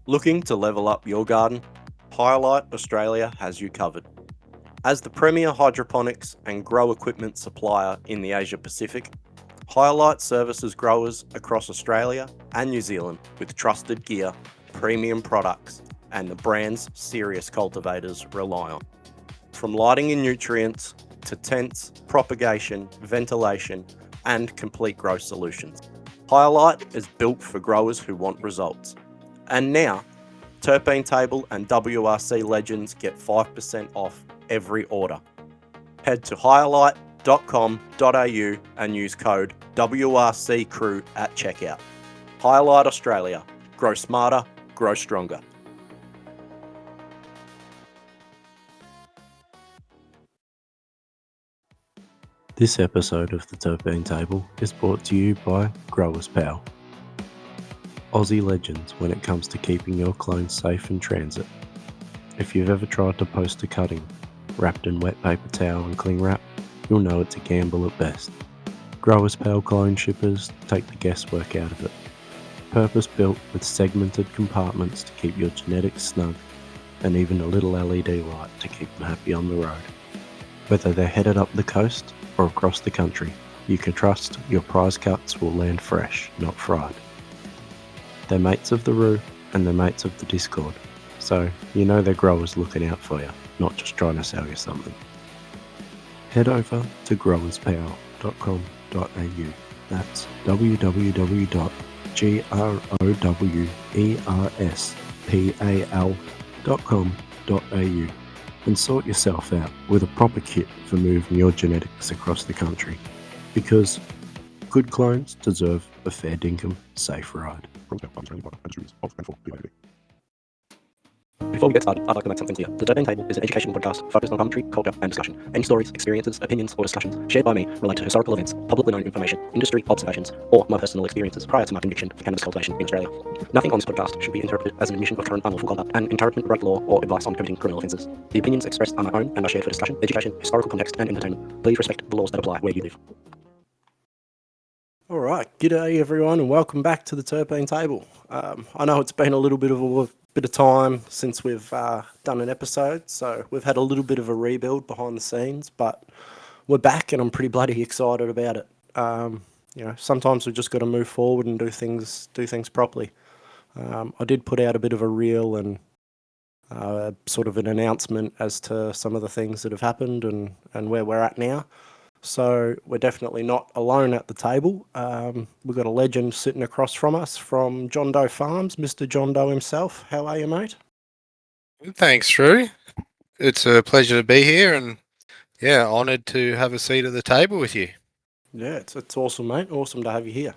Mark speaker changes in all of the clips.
Speaker 1: Looking to level up your garden? Highlight Australia has you covered. As the premier hydroponics and grow equipment supplier in the Asia Pacific, Highlight services growers across Australia and New Zealand with trusted gear, premium products, and the brands serious cultivators rely on. From lighting and nutrients to tents, propagation, ventilation, and complete grow solutions, Highlight is built for growers who want results. And now, Terpene Table and WRC Legends get 5% off every order. Head to highlight.com.au and use code WRCCrew at checkout. Highlight Australia. Grow smarter, grow stronger.
Speaker 2: This episode of the Terpene Table is brought to you by Growers Pal. Aussie legends when it comes to keeping your clones safe in transit. If you've ever tried to post a cutting wrapped in wet paper towel and cling wrap, you'll know it's a gamble at best. Growers Pal clone shippers take the guesswork out of it. Purpose built with segmented compartments to keep your genetics snug, and even a little LED light to keep them happy on the road. Whether they're headed up the coast or across the country, you can trust your prize cuts will land fresh, not fried. They're mates of the Roo and they're mates of the Discord, so you know their growers looking out for you, not just trying to sell you something. Head over to growerspower.com.au. That's www.growerspal.com.au and sort yourself out with a proper kit for moving your genetics across the country, because good clones deserve a fair dinkum safe ride.
Speaker 1: Before we get started, I'd like to make something clear. The Terpene Table is an educational podcast focused on commentary, culture, and discussion. Any stories, experiences, opinions, or discussions shared by me relate to historical events, publicly known information, industry observations, or my personal experiences prior to my conviction for cannabis cultivation in Australia. Nothing on this podcast should be interpreted as an admission of current unlawful conduct, an encouragement to break law, or advice on committing criminal offences. The opinions expressed are my own and are shared for discussion, education, historical context, and entertainment. Please respect the laws that apply where you live. All right, g'day everyone, and welcome back to the Terpene Table. I know it's been a little bit of time since we've done an episode, so we've had a little bit of a rebuild behind the scenes, but we're back, and I'm pretty bloody excited about it. Sometimes we've just got to move forward and do things properly. I did put out a bit of a reel and sort of an announcement as to some of the things that have happened and where we're at now. So we're definitely not alone at the table. We've got a legend sitting across from us from John Doe Farms, Mr. John Doe himself. How are you, mate?
Speaker 3: Thanks, Drew. It's a pleasure to be here, and honoured to have a seat at the table with you.
Speaker 1: Yeah, it's awesome, mate. Awesome to have you here.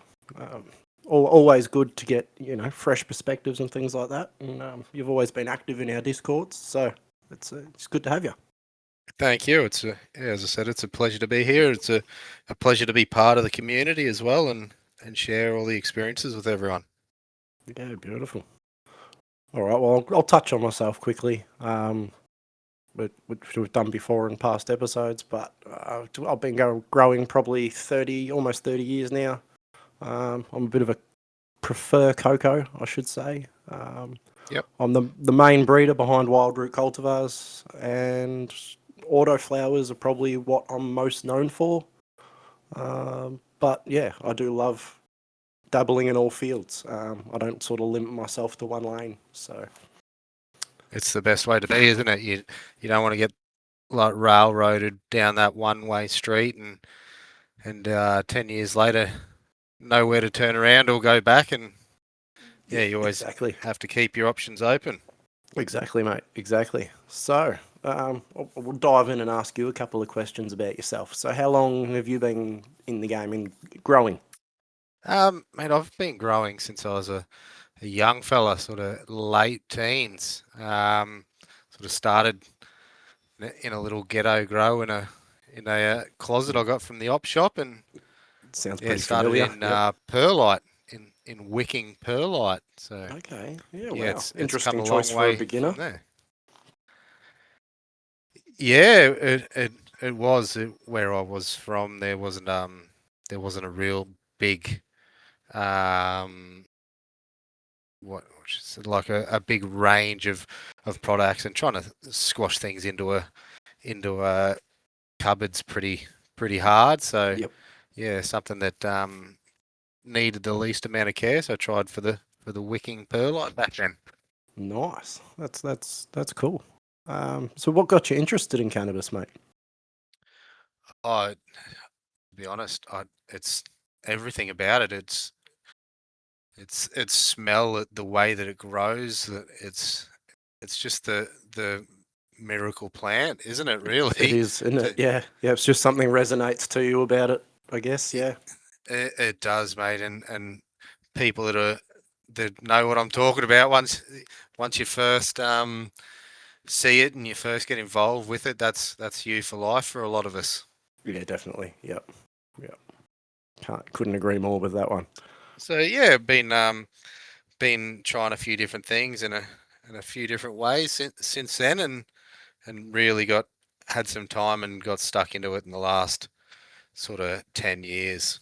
Speaker 1: Always good to get fresh perspectives and things like that. And you've always been active in our Discords, so it's good to have you.
Speaker 3: Thank you. It's as I said, it's a pleasure to be here. It's a pleasure to be part of the community as well, and share all the experiences with everyone.
Speaker 1: Yeah, beautiful. All right, well, I'll touch on myself quickly, which we've done before in past episodes, but I've been growing probably almost 30 years now. I'm a bit of a prefer coco, I should say.
Speaker 3: Yep.
Speaker 1: I'm the main breeder behind WildRoo cultivars, and autoflowers are probably what I'm most known for. But yeah, I do love dabbling in all fields. I don't sort of limit myself to one lane. So
Speaker 3: it's the best way to be, isn't it? You don't want to get like railroaded down that one-way street and 10 years later nowhere to turn around or go back, and you always have to keep your options open.
Speaker 1: Exactly, mate. Exactly. So we'll dive in and ask you a couple of questions about yourself. So how long have you been in the game in growing?
Speaker 3: Mate, I've been growing since I was a young fella, sort of late teens. Sort of started in a little ghetto grow in a closet I got from the op shop, and
Speaker 1: sounds pretty
Speaker 3: started
Speaker 1: familiar.
Speaker 3: in perlite, in wicking perlite. So
Speaker 1: okay, wow,
Speaker 3: it's
Speaker 1: interesting
Speaker 3: come a
Speaker 1: choice
Speaker 3: long way
Speaker 1: for a beginner.
Speaker 3: There. Yeah, it was where I was from. There wasn't a real big what which is like a big range of products, and trying to squash things into a cupboard's pretty hard. So
Speaker 1: Yep.
Speaker 3: yeah, something that needed the least amount of care. So I tried for the wicking perlite back then.
Speaker 1: Nice. That's cool. So what got you interested in cannabis, mate?
Speaker 3: To be honest, it's everything about it. It's smell, the way that it grows. It's just the miracle plant, isn't it? Really,
Speaker 1: It is, isn't it? Yeah. Yeah. It's just something resonates to you about it, I guess. Yeah.
Speaker 3: It does, mate. And people that know what I'm talking about, once you first see it and you first get involved with it, that's you for life for a lot of us.
Speaker 1: Yeah, definitely. Yep. Yep. Couldn't agree more with that one.
Speaker 3: So yeah, been trying a few different things in a few different ways since then, and really had some time and got stuck into it in the last sort of 10 years.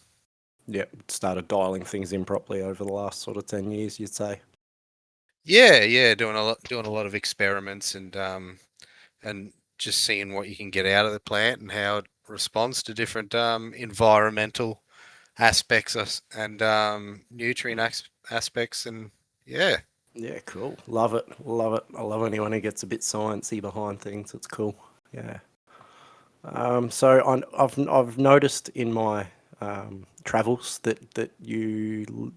Speaker 1: Yep. Started dialing things in properly over the last sort of 10 years, you'd say.
Speaker 3: Yeah, doing a lot of experiments and just seeing what you can get out of the plant and how it responds to different environmental aspects and nutrient aspects, and yeah.
Speaker 1: Yeah, cool. Love it. Love it. I love anyone who gets a bit sciencey behind things. It's cool. Yeah. So I've noticed in my travels that you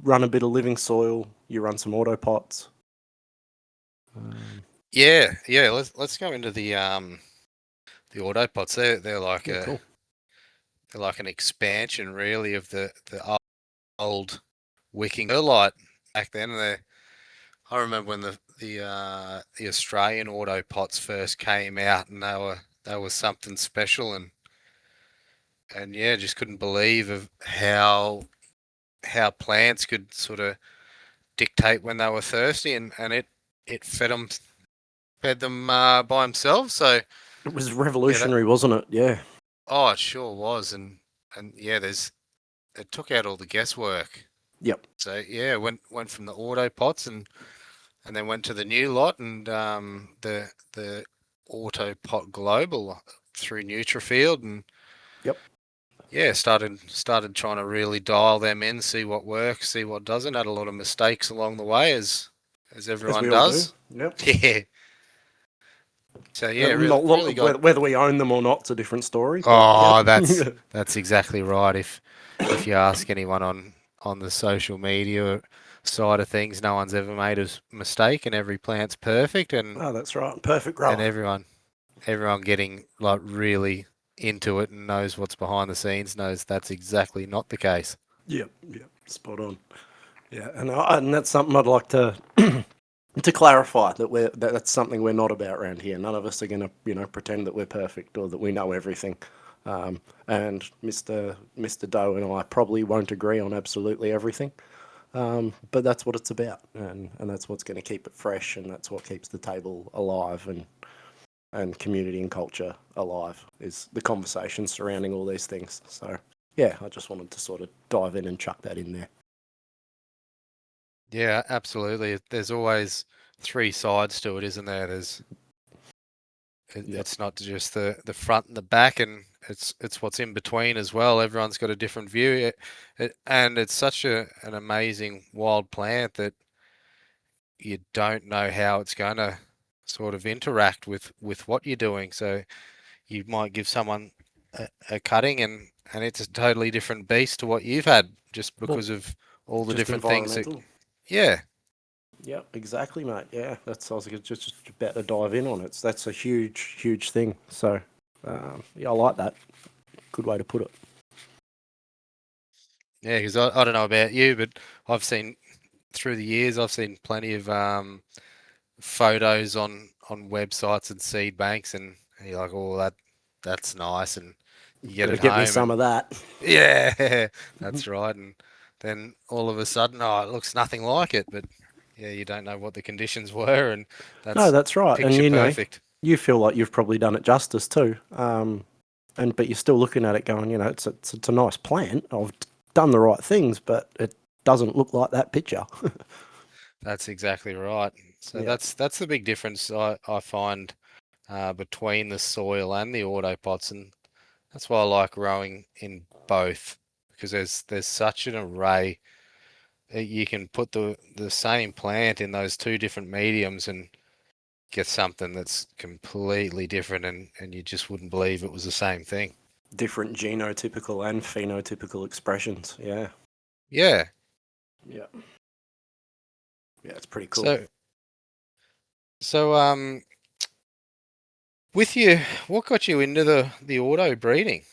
Speaker 1: run a bit of living soil. You run some autopots.
Speaker 3: Yeah. Let's go into the Autopots. They're like
Speaker 1: Yeah, cool.
Speaker 3: they're like an expansion, really, of the old wicking perlite back then. I remember when the Australian Autopots first came out, and they were something special, and yeah, just couldn't believe of how plants could sort of dictate when they were thirsty, and it fed them by themselves. So
Speaker 1: It was revolutionary, wasn't it? Yeah.
Speaker 3: oh, it sure was, and yeah, it took out all the guesswork.
Speaker 1: Yep.
Speaker 3: So yeah, went from the Autopots and then went to the new lot, and the Autopot Global through Nutrifield, and
Speaker 1: Yep.
Speaker 3: yeah, started trying to really dial them in, see what works, see what doesn't. Had a lot of mistakes along the way, as everyone
Speaker 1: we all do.
Speaker 3: does.
Speaker 1: Yep.
Speaker 3: Yeah. So yeah,
Speaker 1: really got... whether we own them or not, it's a different story.
Speaker 3: Oh,
Speaker 1: Yep.
Speaker 3: that's exactly right. If you ask anyone on the social media side of things, no one's ever made a mistake, and every plant's perfect, and
Speaker 1: Oh, that's right. Perfect grower.
Speaker 3: and everyone getting like really into it and knows what's behind the scenes knows that's exactly not the case.
Speaker 1: Yep. Spot on. Yeah, and that's something I'd like to to clarify, that's something we're not about around here. None of us are going to pretend that we're perfect or that we know everything. And Mr. Doe and I probably won't agree on absolutely everything. But that's what it's about, and that's what's going to keep it fresh, and that's what keeps the table alive and community and culture alive, is the conversation surrounding all these things. So yeah, I just wanted to sort of dive in and chuck that in there.
Speaker 3: Yeah, absolutely. There's always three sides to it, isn't there? It's not just the front and the back, and it's what's in between as well. Everyone's got a different view, and it's such an amazing wild plant that you don't know how it's going to sort of interact with what you're doing. So you might give someone a cutting, and it's a totally different beast to what you've had, just because of all the different things that, yeah.
Speaker 1: Yep, exactly, mate. Yeah, I was just about to dive in on it. That's a huge thing. So, yeah, I like that. Good way to put it.
Speaker 3: Yeah, because I don't know about you, but I've seen through the years, I've seen plenty of photos on websites and seed banks, and you're like, oh, that's nice, and you get it
Speaker 1: Get
Speaker 3: home,
Speaker 1: me some of that.
Speaker 3: Yeah, that's right. And then all of a sudden, oh, it looks nothing like it, but yeah, you don't know what the conditions were, and
Speaker 1: that's right.
Speaker 3: Picture
Speaker 1: And
Speaker 3: perfect.
Speaker 1: You feel like you've probably done it justice too. But you're still looking at it going, it's a nice plant. I've done the right things, but it doesn't look like that picture.
Speaker 3: That's exactly right. So
Speaker 1: Yeah.
Speaker 3: that's the big difference I find between the soil and the autopots, and that's why I like growing in both, because there's such an array. You can put the same plant in those two different mediums and get something that's completely different, and you just wouldn't believe it was the same thing.
Speaker 1: Different genotypical and phenotypical expressions. Yeah.
Speaker 3: Yeah.
Speaker 1: Yeah. Yeah, it's pretty cool.
Speaker 3: So with you, what got you into the auto breeding,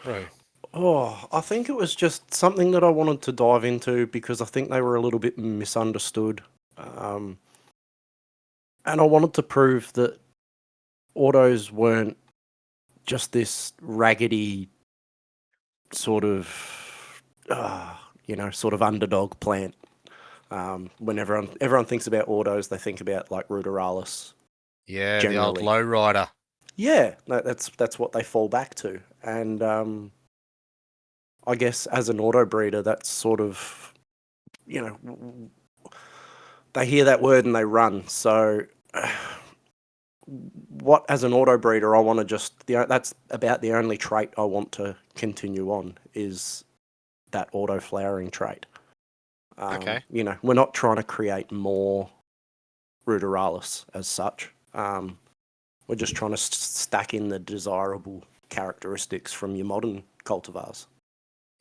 Speaker 3: bro?
Speaker 1: Oh, I think it was just something that I wanted to dive into because I think they were a little bit misunderstood. Um, and I wanted to prove that autos weren't just this raggedy sort of, sort of underdog plant. When everyone thinks about autos, they think about like ruderalis
Speaker 3: Yeah, the old
Speaker 1: generally.
Speaker 3: lowrider.
Speaker 1: Yeah, that's what they fall back to. And I guess as an auto breeder, that's sort of, they hear that word and they run. So, what as an auto breeder, I want to that's about the only trait I want to continue on is that auto flowering trait.
Speaker 3: Okay.
Speaker 1: We're not trying to create more ruderalis as such. We're just trying to stack in the desirable characteristics from your modern cultivars.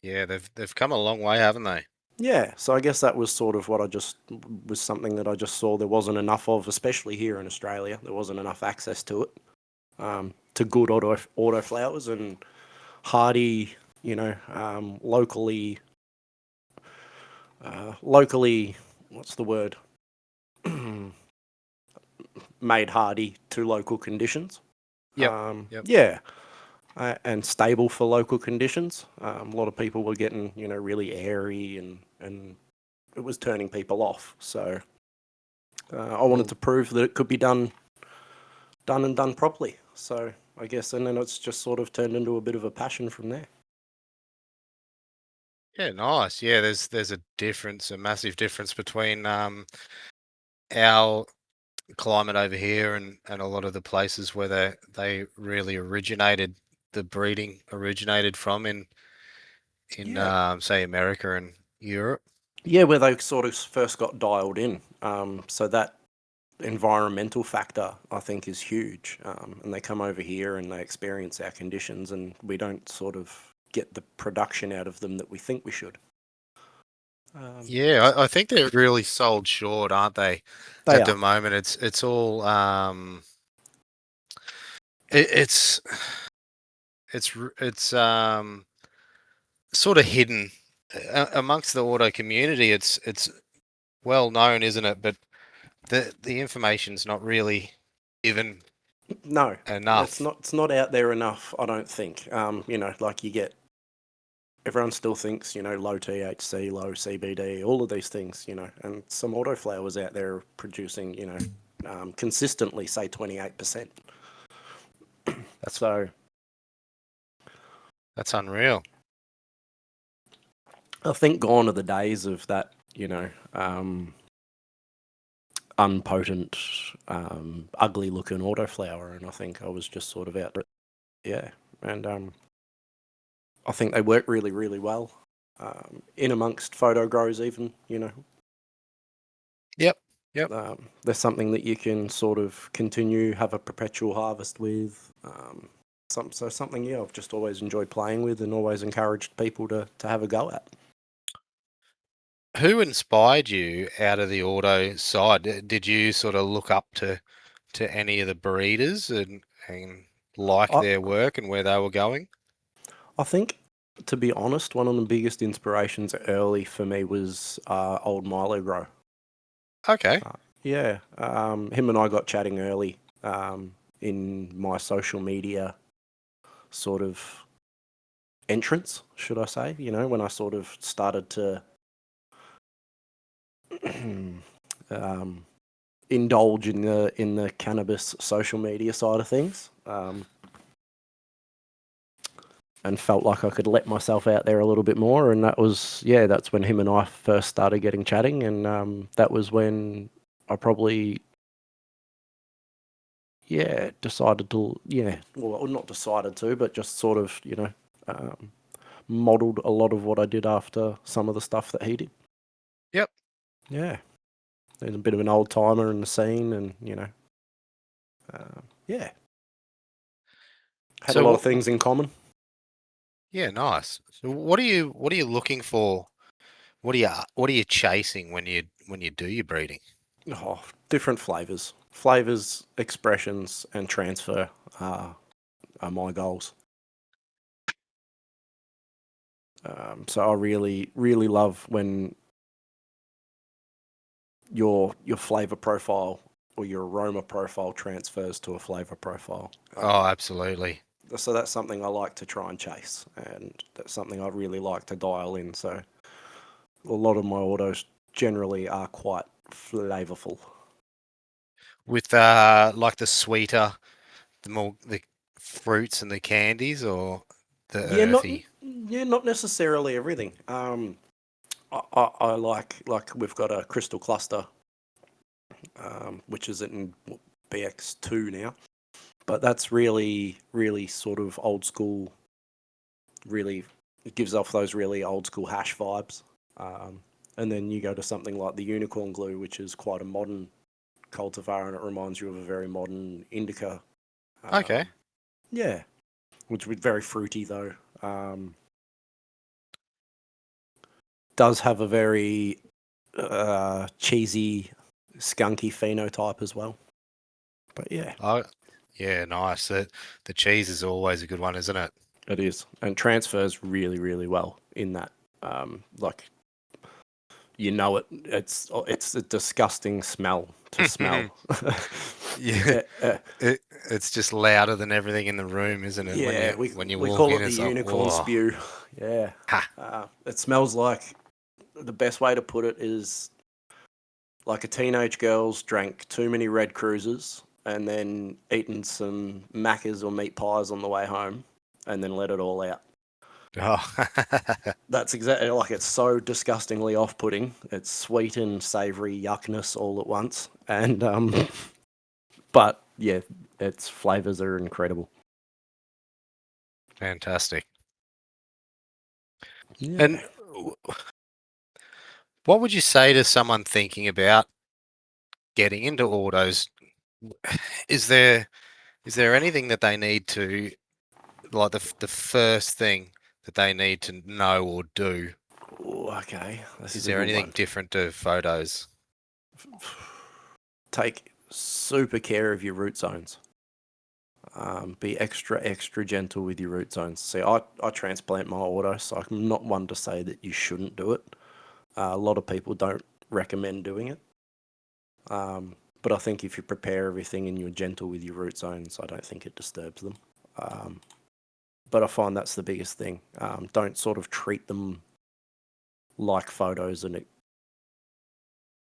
Speaker 3: Yeah, they've come a long way, haven't they?
Speaker 1: Yeah, so I guess that was sort of what was something that I just saw there wasn't enough of, especially here in Australia. There wasn't enough access to it, to good auto flowers and hardy, locally, what's the word? Made hardy to local conditions.
Speaker 3: Yep. Yep.
Speaker 1: Yeah, and stable for local conditions. A lot of people were getting, really airy and it was turning people off. So I wanted to prove that it could be done properly. So I guess, and then it's just sort of turned into a bit of a passion from there.
Speaker 3: Yeah, nice. Yeah, there's a difference, a massive difference between our climate over here and a lot of the places where they really originated, the breeding originated from in
Speaker 1: Yeah.
Speaker 3: say America and Europe.
Speaker 1: Yeah, where they sort of first got dialed in. So that environmental factor, I think, is huge. And they come over here and they experience our conditions, and we don't sort of get the production out of them that we think we should.
Speaker 3: Yeah, I think they're really sold short, aren't they?
Speaker 1: They
Speaker 3: At the
Speaker 1: are.
Speaker 3: moment, it's all it, it's sort of hidden amongst the auto community. It's well known, isn't it? But the information's not really given
Speaker 1: No,
Speaker 3: enough.
Speaker 1: it's not out there enough, I don't think. Like you get everyone still thinks, low THC, low CBD, all of these things, and some autoflowers out there producing, consistently, say 28%.
Speaker 3: That's
Speaker 1: So
Speaker 3: that's unreal.
Speaker 1: I think gone are the days of that, unpotent, ugly looking autoflower, and I think I was just sort of out, yeah, and I think they work really, really well, in amongst photo grows even,
Speaker 3: Yep. Yep.
Speaker 1: There's something that you can sort of continue, have a perpetual harvest with. Something, yeah, I've just always enjoyed playing with and always encouraged people to have a go at.
Speaker 3: Who inspired you out of the auto side? Did you sort of look up to any of the breeders and like
Speaker 1: I,
Speaker 3: their work and where they were going?
Speaker 1: I think, to be honest, one of the biggest inspirations early for me was old Milo Grow.
Speaker 3: Okay.
Speaker 1: Yeah, him and I got chatting early, in my social media sort of entrance, should I say? When I sort of started to indulge in the cannabis social media side of things. and felt like I could let myself out there a little bit more. And that's when him and I first started getting chatting. And that was when I probably, decided to, well, not decided to, but just sort of, modeled a lot of what I did after some of the stuff that he did.
Speaker 3: Yep.
Speaker 1: Yeah. There's a bit of an old timer in the scene, and, had
Speaker 3: So
Speaker 1: a lot of things in common.
Speaker 3: Yeah, nice. So what are you looking for? What are you chasing when you do your breeding?
Speaker 1: Oh, different flavors, expressions, and transfer are my goals. So I really, really love when your flavor profile or your aroma profile transfers to a flavor profile.
Speaker 3: Oh, absolutely.
Speaker 1: So that's something I like to try and chase, and that's something I really like to dial in. So a lot of my autos generally are quite flavorful.
Speaker 3: With like the sweeter, the fruits and the candies, or the earthy?
Speaker 1: Not necessarily everything. I like we've got a crystal cluster, which is in BX2 now, but that's really, really sort of old school. Really, it gives off those really old school hash vibes. And then you go to something like the unicorn glue, which is quite a modern cultivar, and it reminds you of a very modern indica.
Speaker 3: Okay.
Speaker 1: Yeah, which was very fruity though. Does have a very cheesy, skunky phenotype as well. But yeah,
Speaker 3: Oh, yeah, nice. The cheese is always a good one, isn't it?
Speaker 1: it is, and transfers really, really well in that. Like, it's a disgusting smell to smell.
Speaker 3: Yeah, it's just louder than everything in the room, isn't it?
Speaker 1: Yeah,
Speaker 3: when you
Speaker 1: we
Speaker 3: walk
Speaker 1: call
Speaker 3: in,
Speaker 1: it the
Speaker 3: it's like,
Speaker 1: unicorn
Speaker 3: whoa.
Speaker 1: spew. Yeah,
Speaker 3: Ha.
Speaker 1: it smells like, the best way to put it is like a teenage girl's drank too many Red Cruisers and then eaten some Maccas or meat pies on the way home, and then let it all out.
Speaker 3: Oh.
Speaker 1: That's exactly, like, it's so disgustingly off-putting. It's sweet and savoury yuckness all at once, and but yeah, its flavours are incredible.
Speaker 3: Fantastic.
Speaker 1: Yeah.
Speaker 3: And what would you say to someone thinking about getting into autos? Is there anything that they need to, like, the first thing that they need to know or do?
Speaker 1: Ooh, okay, this
Speaker 3: Is
Speaker 1: is a
Speaker 3: there
Speaker 1: good
Speaker 3: anything
Speaker 1: one.
Speaker 3: different to photos?
Speaker 1: Take super care of your root zones. Be extra gentle with your root zones. See, I transplant my auto, so I'm not one to say that you shouldn't do it. A lot of people don't recommend doing it. But I think if you prepare everything and you're gentle with your root zones, I don't think it disturbs them. But I find that's the biggest thing. Don't sort of treat them like photos and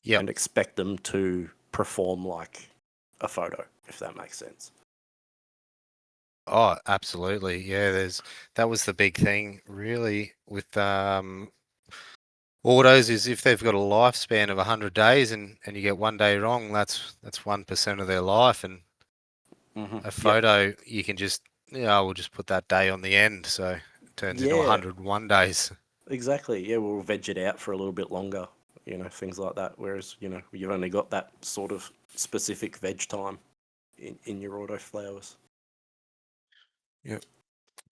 Speaker 1: expect them to perform like a photo, if that makes sense.
Speaker 3: Oh, absolutely. Yeah, that was the big thing really with autos, is if they've got a lifespan of 100 days and you get one day wrong, that's 1% of their life. And a photo, you can just, we'll just put that day on the end, so it turns into 101 days.
Speaker 1: Exactly. Yeah, we'll veg it out for a little bit longer, things like that. Whereas, you've only got that sort of specific veg time in your autoflowers.
Speaker 3: Yeah.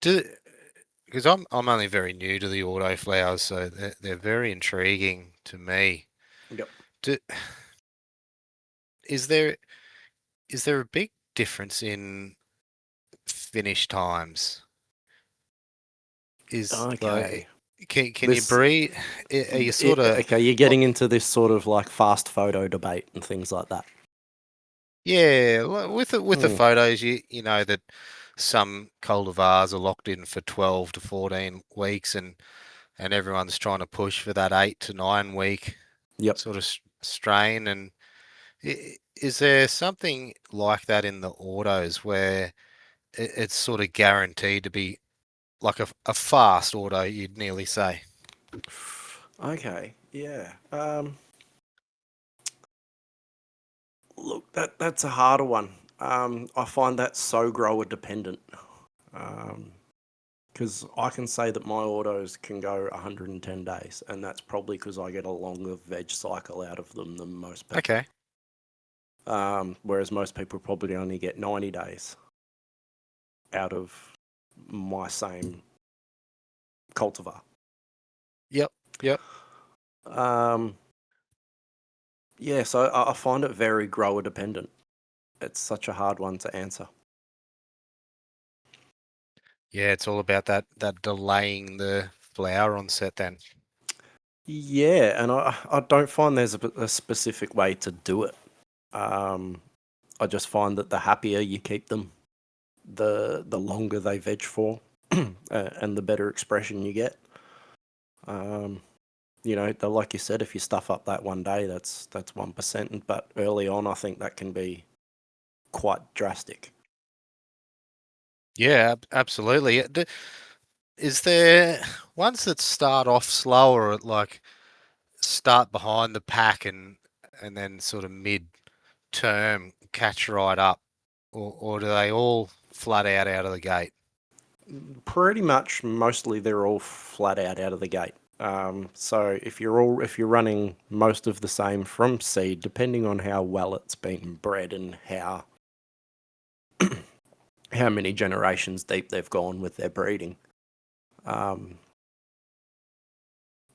Speaker 3: Because I'm only very new to the autoflowers, so they're very intriguing to me.
Speaker 1: Yep.
Speaker 3: Is there a big difference in finish times?
Speaker 1: Okay.
Speaker 3: Can you breed? Are you sort of
Speaker 1: okay? You're getting into this sort of like fast photo debate and things like that.
Speaker 3: Yeah, with the photos, you know that some cultivars are locked in for 12 to 14 weeks, and everyone's trying to push for that 8 to 9 week sort of strain. And is there something like that in the autos where it's sort of guaranteed to be like a fast auto, you'd nearly say.
Speaker 1: Okay, yeah. Look, that's a harder one. I find that so grower dependent. Because I can say that my autos can go 110 days, and that's probably because I get a longer veg cycle out of them than most people.
Speaker 3: Okay.
Speaker 1: Whereas most people probably only get 90 days out of my same cultivar.
Speaker 3: Yep. Yep.
Speaker 1: Yeah, so I find it very grower dependent. It's such a hard one to answer.
Speaker 3: Yeah, it's all about that delaying the flower onset then.
Speaker 1: Yeah, and I don't find there's a specific way to do it. I just find that the happier you keep them, the longer they veg for, and the better expression you get. Like you said, if you stuff up that one day, that's 1%. But early on, I think that can be quite drastic.
Speaker 3: Yeah, absolutely. Is there ones that start off slower, like start behind the pack and then sort of mid-term catch right up, or do they all flat out of the gate?
Speaker 1: Pretty much, mostly they're all flat out of the gate. So if you're running most of the same from seed, depending on how well it's been bred and how many generations deep they've gone with their breeding,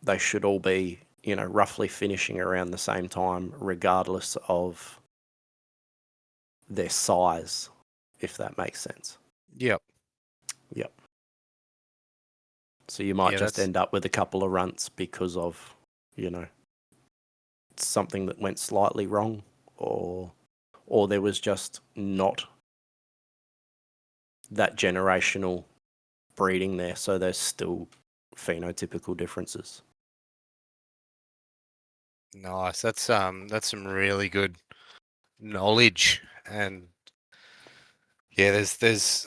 Speaker 1: they should all be roughly finishing around the same time, regardless of their size, if that makes sense.
Speaker 3: Yep.
Speaker 1: Yep. So you might
Speaker 3: Yeah,
Speaker 1: just
Speaker 3: that's
Speaker 1: end up with a couple of runts because of something that went slightly wrong, or there was just not that generational breeding there, so there's still phenotypical differences.
Speaker 3: nice. That's some really good knowledge, and yeah, there's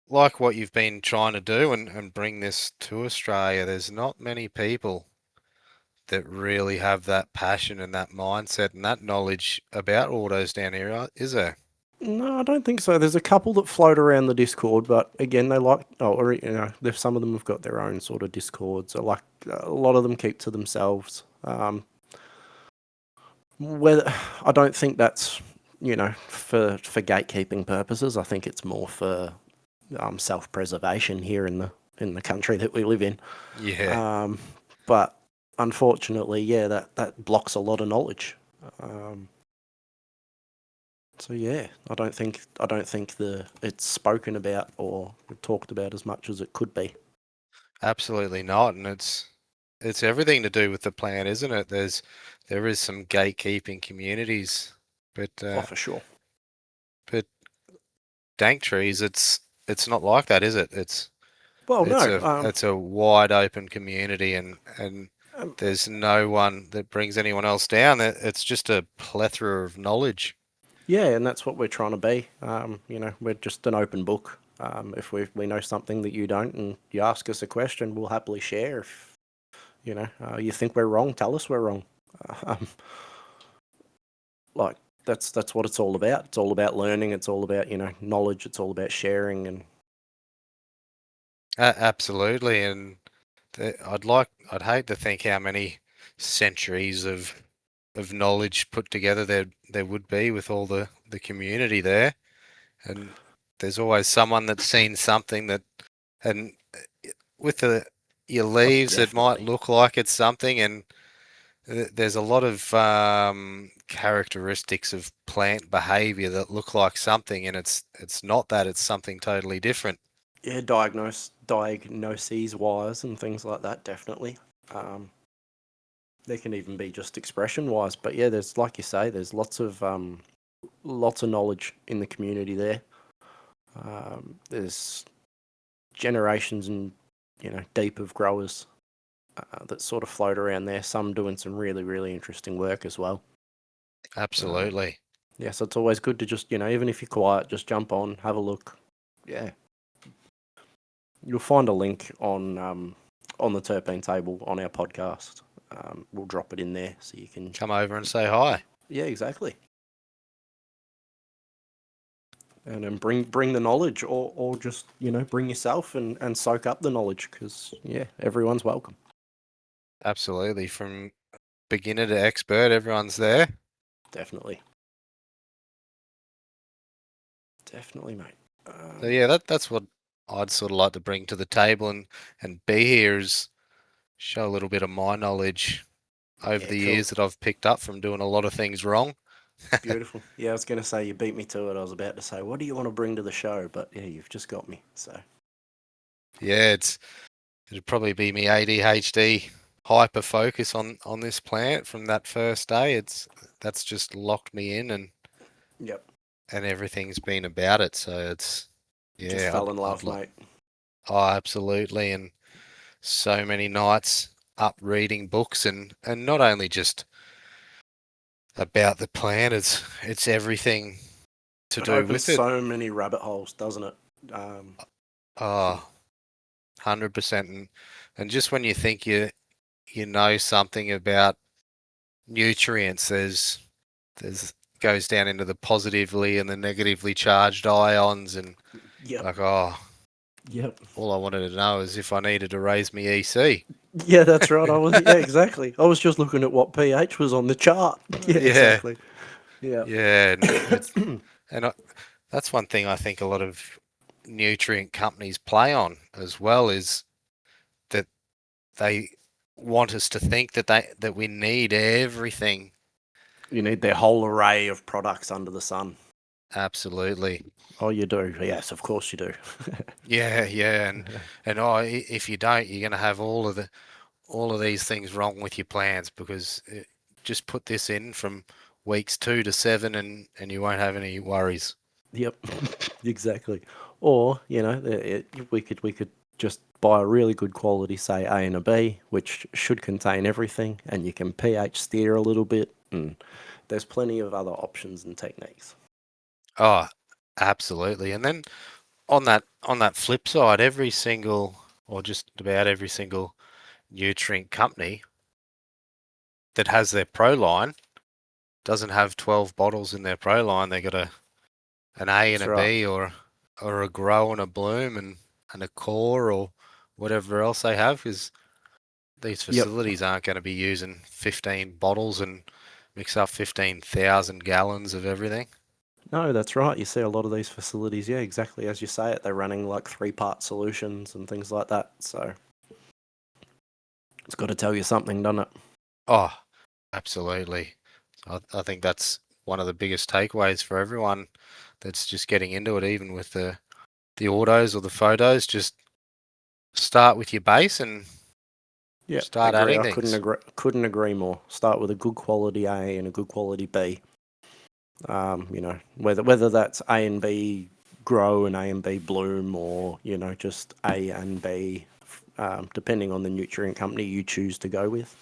Speaker 3: like what you've been trying to do and bring this to Australia. There's not many people that really have that passion and that mindset and that knowledge about autos down here, is there?
Speaker 1: No, I don't think so. There's a couple that float around the Discord, but again, there's some of them have got their own sort of Discords. So like a lot of them keep to themselves. Whether I don't think that's for gatekeeping purposes. I think it's more for self-preservation here in the country that we live in.
Speaker 3: Yeah.
Speaker 1: But unfortunately, yeah, that blocks a lot of knowledge. So yeah, I don't think it's spoken about or talked about as much as it could be.
Speaker 3: Absolutely not, and it's everything to do with the plant, isn't it? There is some gatekeeping communities, but
Speaker 1: Oh, for sure.
Speaker 3: but dank trees, it's not like that, is it?
Speaker 1: Well, no.
Speaker 3: It's a wide open community, and
Speaker 1: Um,
Speaker 3: there's no one that brings anyone else down. It's just a plethora of knowledge.
Speaker 1: yeah, and that's what we're trying to be. We're just an open book. If we know something that you don't, and you ask us a question, we'll happily share. If you think we're wrong, tell us we're wrong. Um, like that's what it's all about. It's all about learning. It's all about knowledge. It's all about sharing. And
Speaker 3: Absolutely, and I'd hate to think how many centuries of knowledge put together there would be with all the community there, and there's always someone that's seen something that, and with your
Speaker 1: oh,
Speaker 3: leaves, it might
Speaker 1: definitely.
Speaker 3: look like it's something, and there's a lot of characteristics of plant behavior that look like something, and it's not that, it's something totally different.
Speaker 1: Yeah, diagnoses wise and things like that, definitely. There can even be just expression wise, but yeah, there's, like you say, there's lots of knowledge in the community there. There's generations and deep of growers that sort of float around there. Some doing some really really interesting work as well.
Speaker 3: Absolutely.
Speaker 1: Yeah, so it's always good to just even if you're quiet, just jump on, have a look. Yeah, You'll find a link on the Terpene Table on our podcast. We'll drop it in there so you can
Speaker 3: Come over and say hi.
Speaker 1: Yeah, exactly. And then bring the knowledge, or just bring yourself and soak up the knowledge, because everyone's welcome.
Speaker 3: Absolutely, from beginner to expert, everyone's there.
Speaker 1: Definitely, mate.
Speaker 3: So yeah, that's what I'd sort of like to bring to the table and be here is show a little bit of my knowledge over the
Speaker 1: cool.
Speaker 3: years that I've picked up from doing a lot of things wrong.
Speaker 1: Beautiful. Yeah, I was going to say you beat me to it. I was about to say, what do you want to bring to the show? But yeah, you've just got me. So
Speaker 3: Yeah, it'd probably be me ADHD hyper focus on this plant from that first day. That's just locked me in and
Speaker 1: yep,
Speaker 3: everything's been about it. So it's
Speaker 1: just fell in love, mate.
Speaker 3: Oh, absolutely, and so many nights up reading books and not only just about the plant, it's everything to
Speaker 1: It
Speaker 3: do
Speaker 1: opens
Speaker 3: with it.
Speaker 1: so many rabbit holes, doesn't it?
Speaker 3: 100%. And just when you think you know something about nutrients, there's goes down into the positively and the negatively charged ions and
Speaker 1: Yep.
Speaker 3: Yep. All I wanted to know is if I needed to raise my EC.
Speaker 1: Yeah, that's right. Exactly. I was just looking at what pH was on the chart. Yeah, exactly. Yeah.
Speaker 3: Yeah, and that's one thing I think a lot of nutrient companies play on as well is that they want us to think that we need everything.
Speaker 1: You need their whole array of products under the sun.
Speaker 3: Absolutely.
Speaker 1: Oh, you do. Yes, of course you do.
Speaker 3: Yeah, and if you don't, you're going to have all of these things wrong with your plans because just put this in from weeks 2 to 7 and you won't have any worries.
Speaker 1: Yep, exactly. Or we could just buy a really good quality, say A and a B, which should contain everything, and you can pH steer a little bit, and there's plenty of other options and techniques.
Speaker 3: Oh, absolutely. And then on that flip side, every single or just about every single nutrient company that has their pro line doesn't have 12 bottles in their pro line. They got an A and a B or a grow and a bloom and a core or whatever else they have, because these facilities aren't going to be using 15 bottles and mix up 15,000 gallons of everything.
Speaker 1: No, that's right. You see a lot of these facilities, exactly as you say it, they're running like 3-part solutions and things like that. So it's got to tell you something, doesn't it?
Speaker 3: Oh, absolutely. I think that's one of the biggest takeaways for everyone that's just getting into it, even with the autos or the photos. Just start with your base and start adding things.
Speaker 1: Couldn't agree more. Start with a good quality A and a good quality B. Whether that's A and B grow and A and B bloom, or just A and B, depending on the nutrient company you choose to go with.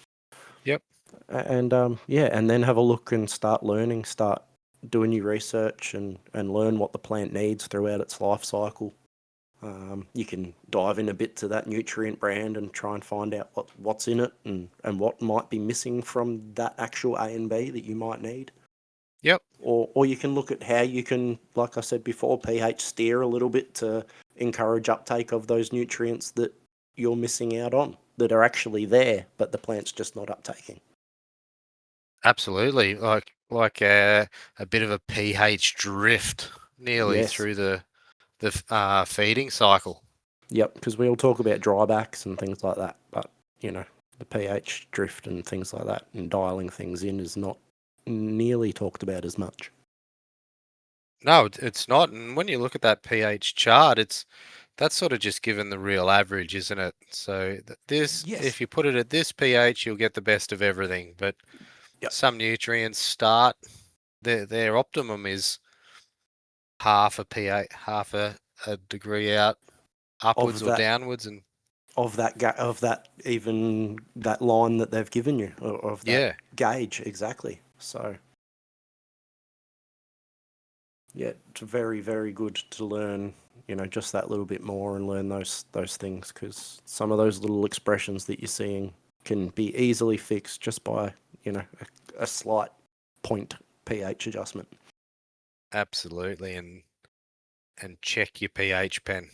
Speaker 3: Yep.
Speaker 1: And and then have a look and start learning, start doing your research and learn what the plant needs throughout its life cycle. You can dive in a bit to that nutrient brand and try and find out what's in it and what might be missing from that actual A and B that you might need.
Speaker 3: Yep.
Speaker 1: Or you can look at how you can, like I said before, pH steer a little bit to encourage uptake of those nutrients that you're missing out on, that are actually there, but the plant's just not uptaking.
Speaker 3: Absolutely. Like a bit of a pH drift nearly through the feeding cycle.
Speaker 1: Yep, because we all talk about drybacks and things like that, but the pH drift and things like that and dialing things in is not nearly talked about as much.
Speaker 3: No, it's not. And when you look at that pH chart, that's sort of just given the real average, isn't it? So if you put it at this pH, you'll get the best of everything. But some nutrients start their optimum is half a pH, half a degree out, upwards or downwards, and
Speaker 1: of that even that line that they've given you, or of that gauge, exactly. So it's very, very good to learn just that little bit more and learn those things, because some of those little expressions that you're seeing can be easily fixed just by a slight point pH adjustment.
Speaker 3: Absolutely, and check your pH pen.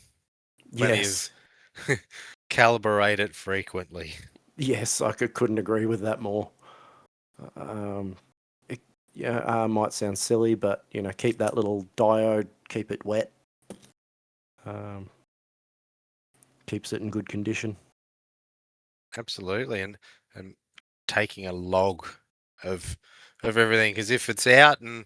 Speaker 1: Yes.
Speaker 3: Calibrate it frequently.
Speaker 1: Yes, I couldn't agree with that more. Might sound silly, but keep that little diode, keep it wet. Keeps it in good condition.
Speaker 3: Absolutely, and taking a log of everything, because if it's out and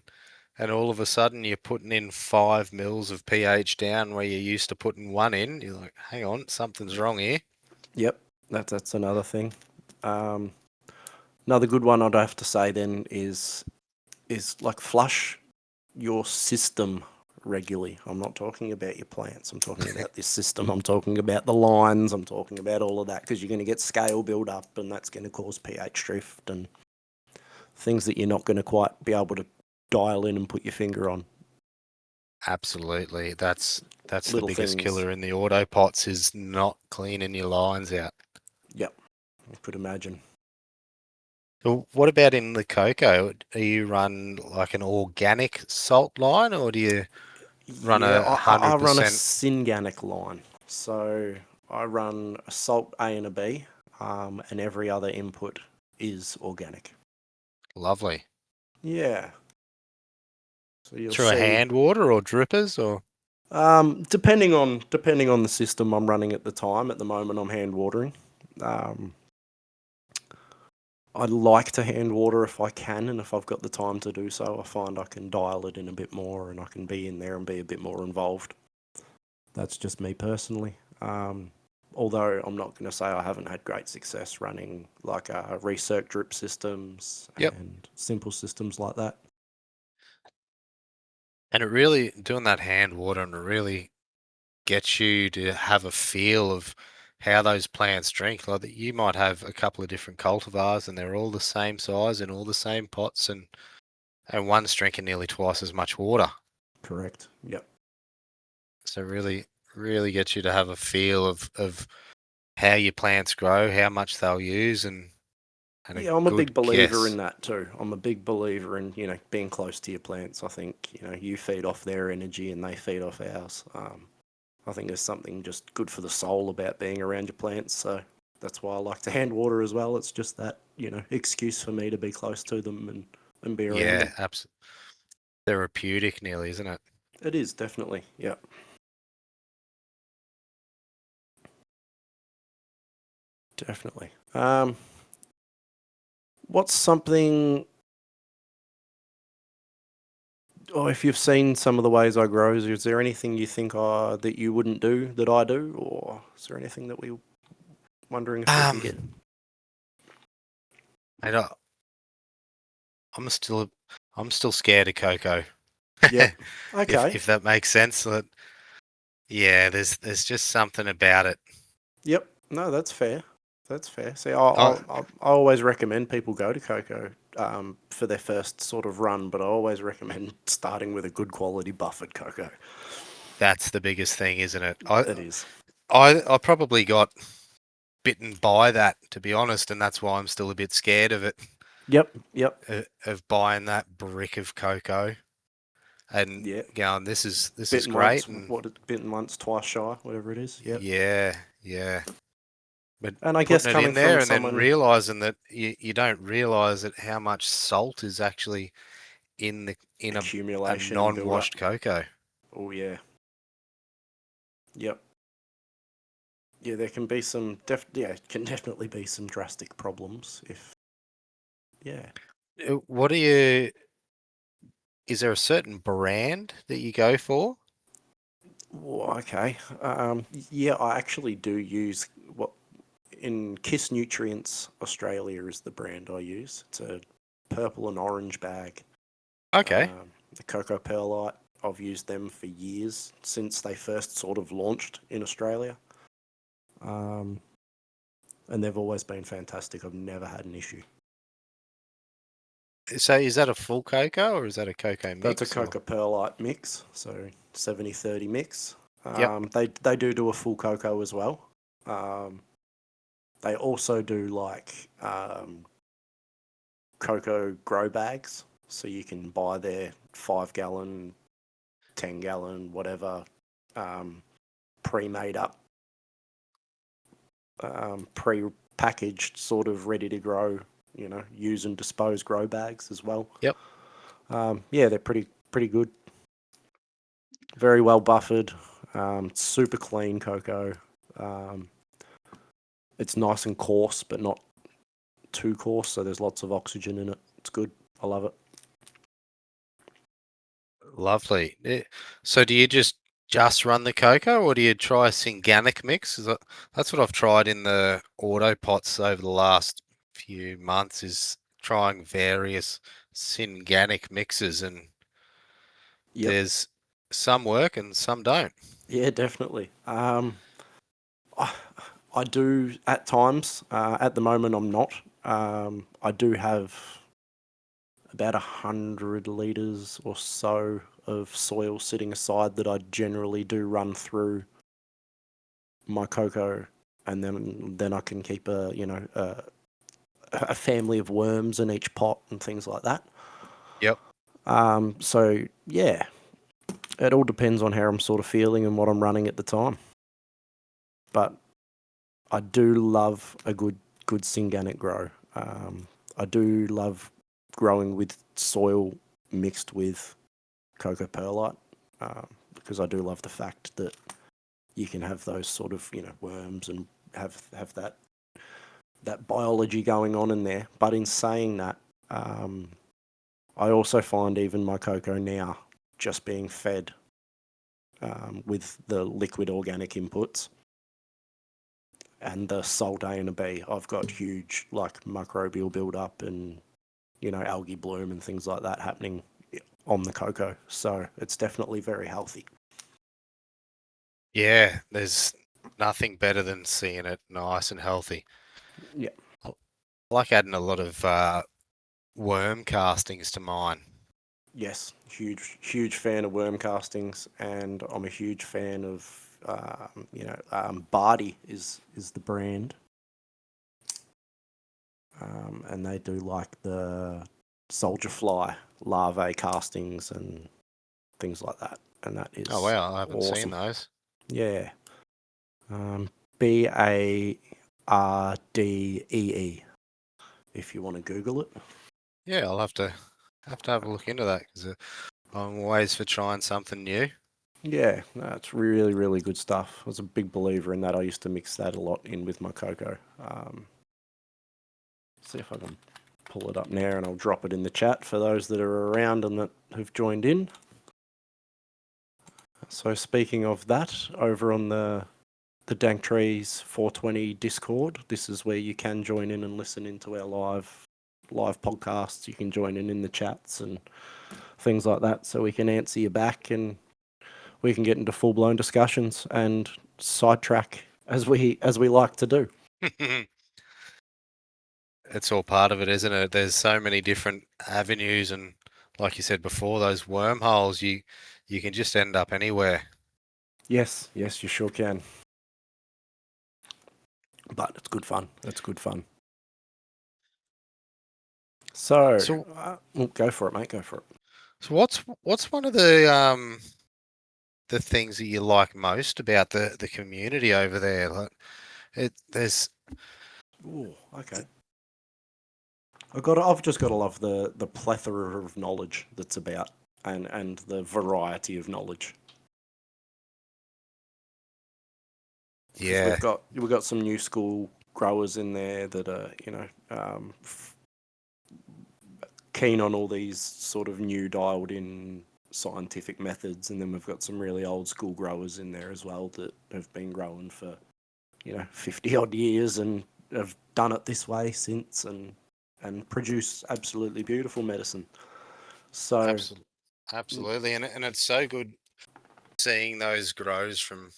Speaker 3: all of a sudden you're putting in 5 mils of pH down where you're used to putting 1 in, you're like, hang on, something's wrong here.
Speaker 1: Yep, that's another thing. Another good one I'd have to say then is like flush your system regularly. I'm not talking about your plants. I'm talking about this system. I'm talking about the lines. I'm talking about all of that, because you're going to get scale build up, and that's going to cause pH drift and things that you're not going to quite be able to dial in and put your finger on.
Speaker 3: Absolutely, that's the
Speaker 1: Little
Speaker 3: biggest
Speaker 1: things.
Speaker 3: killer in the Autopots, is not cleaning your lines out.
Speaker 1: Yep, I could imagine.
Speaker 3: So what about in the cocoa? Do you run like an organic salt line, or do you run
Speaker 1: I run a
Speaker 3: 100%?
Speaker 1: synganic line. So I run a salt A and a B, and every other input is organic.
Speaker 3: Lovely.
Speaker 1: Yeah. So you'll
Speaker 3: Through a
Speaker 1: see.
Speaker 3: hand water or drippers, or?
Speaker 1: Depending on the system I'm running at the time. At the moment, I'm hand watering. I like to hand water if I can, and if I've got the time to do so, I find I can dial it in a bit more, and I can be in there and be a bit more involved. That's just me personally. Although I'm not going to say I haven't had great success running like recirc drip systems and simple systems like that.
Speaker 3: And it really, doing that hand watering, really gets you to have a feel of how those plants drink. Like that, you might have a couple of different cultivars and they're all the same size and all the same pots, and one's drinking nearly twice as much water.
Speaker 1: Correct. Yep.
Speaker 3: So really gets you to have a feel of how your plants grow, how much they'll use, and
Speaker 1: I'm a big believer in that too. I'm a big believer in being close to your plants. I think you feed off their energy and they feed off ours. I think there's something just good for the soul about being around your plants. So that's why I like to hand water as well. It's just that excuse for me to be close to them and be around them.
Speaker 3: Yeah, absolutely. Therapeutic, nearly, isn't it?
Speaker 1: It is, definitely. Yeah. Definitely. What's something, or if you've seen some of the ways I grow, is there anything you think that you wouldn't do that I do, or is there anything that we're wondering if we can get?
Speaker 3: I'm still scared of coco.
Speaker 1: Yeah. Okay.
Speaker 3: If that makes sense. Yeah, there's just something about it.
Speaker 1: Yep. No, that's fair. That's fair. See, I always recommend people go to coco for their first sort of run, but I always recommend starting with a good quality buffered coco.
Speaker 3: That's the biggest thing, isn't it?
Speaker 1: It is.
Speaker 3: I probably got bitten by that, to be honest, and that's why I'm still a bit scared of it.
Speaker 1: Yep.
Speaker 3: Of buying that brick of cocoa and going, this is great.
Speaker 1: Bitten once, twice shy, whatever it is. Yep.
Speaker 3: Yeah. But
Speaker 1: and I guess coming
Speaker 3: it in there
Speaker 1: from
Speaker 3: and then realizing that you don't realize that how much salt is actually in a non-washed cocoa.
Speaker 1: Oh yeah. Yep. Yeah, there can be some can definitely be some drastic problems if. Yeah.
Speaker 3: Is there a certain brand that you go for?
Speaker 1: Well, okay. Yeah, I actually do use in Kiss Nutrients Australia is the brand I use. It's a purple and orange bag.
Speaker 3: Okay.
Speaker 1: The Coco Perlite, I've used them for years, since they first sort of launched in Australia. And they've always been fantastic. I've never had an issue.
Speaker 3: So is that a full cocoa or is that a cocoa mix?
Speaker 1: That's a Coco Perlite mix, so 70-30 mix.
Speaker 3: Yep.
Speaker 1: They do a full cocoa as well. They also do like cocoa grow bags, so you can buy their 5 gallon, 10 gallon, whatever, pre-made up, pre-packaged, sort of ready to grow. Use and dispose grow bags as well.
Speaker 3: Yep.
Speaker 1: Yeah, they're pretty good. Very well buffered. Super clean cocoa. It's nice and coarse, but not too coarse, so there's lots of oxygen in it. It's good. I love it.
Speaker 3: Lovely. So do you just run the cocoa, or do you try a synganic mix? That's what I've tried in the Autopots over the last few months, is trying various synganic mixes, and
Speaker 1: Yep.
Speaker 3: there's some work and some don't.
Speaker 1: Yeah, definitely. I do at times. At the moment, I'm not. I do have about 100 litres or so of soil sitting aside that I generally do run through my cocoa, and then I can keep a family of worms in each pot and things like that.
Speaker 3: Yep.
Speaker 1: So yeah, it all depends on how I'm sort of feeling and what I'm running at the time. But I do love a good synganic grow. I do love growing with soil mixed with coco perlite, because I do love the fact that you can have those sort of worms and have that biology going on in there. But in saying that, I also find even my cocoa now just being fed with the liquid organic inputs and the salt A and a B, I've got huge like microbial build-up and algae bloom and things like that happening on the cocoa. So it's definitely very healthy.
Speaker 3: Yeah, there's nothing better than seeing it nice and healthy.
Speaker 1: Yeah.
Speaker 3: I like adding a lot of worm castings to mine.
Speaker 1: Yes, huge fan of worm castings, and I'm a huge fan of Barty is the brand, and they do like the soldier fly larvae castings and things like that, and that is
Speaker 3: Oh wow, I haven't seen
Speaker 1: awesome.
Speaker 3: those.
Speaker 1: Yeah, BARDEE if you want to Google it.
Speaker 3: Yeah, I'll have to have a look into that, because I'm always for trying something new.
Speaker 1: Yeah, that's really good stuff. I was a big believer in that. I used to mix that a lot in with my cocoa. See if I can pull it up now, and I'll drop it in the chat for those that are around and that have joined in. So speaking of that, over on the Dank Trees 420 Discord, this is where you can join in and listen into our live podcasts. You can join in the chats and things like that, so we can answer you back and we can get into full-blown discussions and sidetrack as we like to do.
Speaker 3: It's all part of it, isn't it? There's so many different avenues, and like you said before, those wormholes, you can just end up anywhere.
Speaker 1: Yes, you sure can. But it's good fun. It's good fun. So, go for it, mate. Go for it.
Speaker 3: So what's one of the things that you like most about the community over there? Like, there's
Speaker 1: Ooh, okay. I've just got to love the plethora of knowledge that's about, and the variety of knowledge.
Speaker 3: yeah,
Speaker 1: We've got some new school growers in there that are keen on all these sort of new dialed in scientific methods, and then we've got some really old school growers in there as well that have been growing for 50 odd years and have done it this way since, and produce absolutely beautiful medicine. So
Speaker 3: absolutely, and it's so good seeing those grows from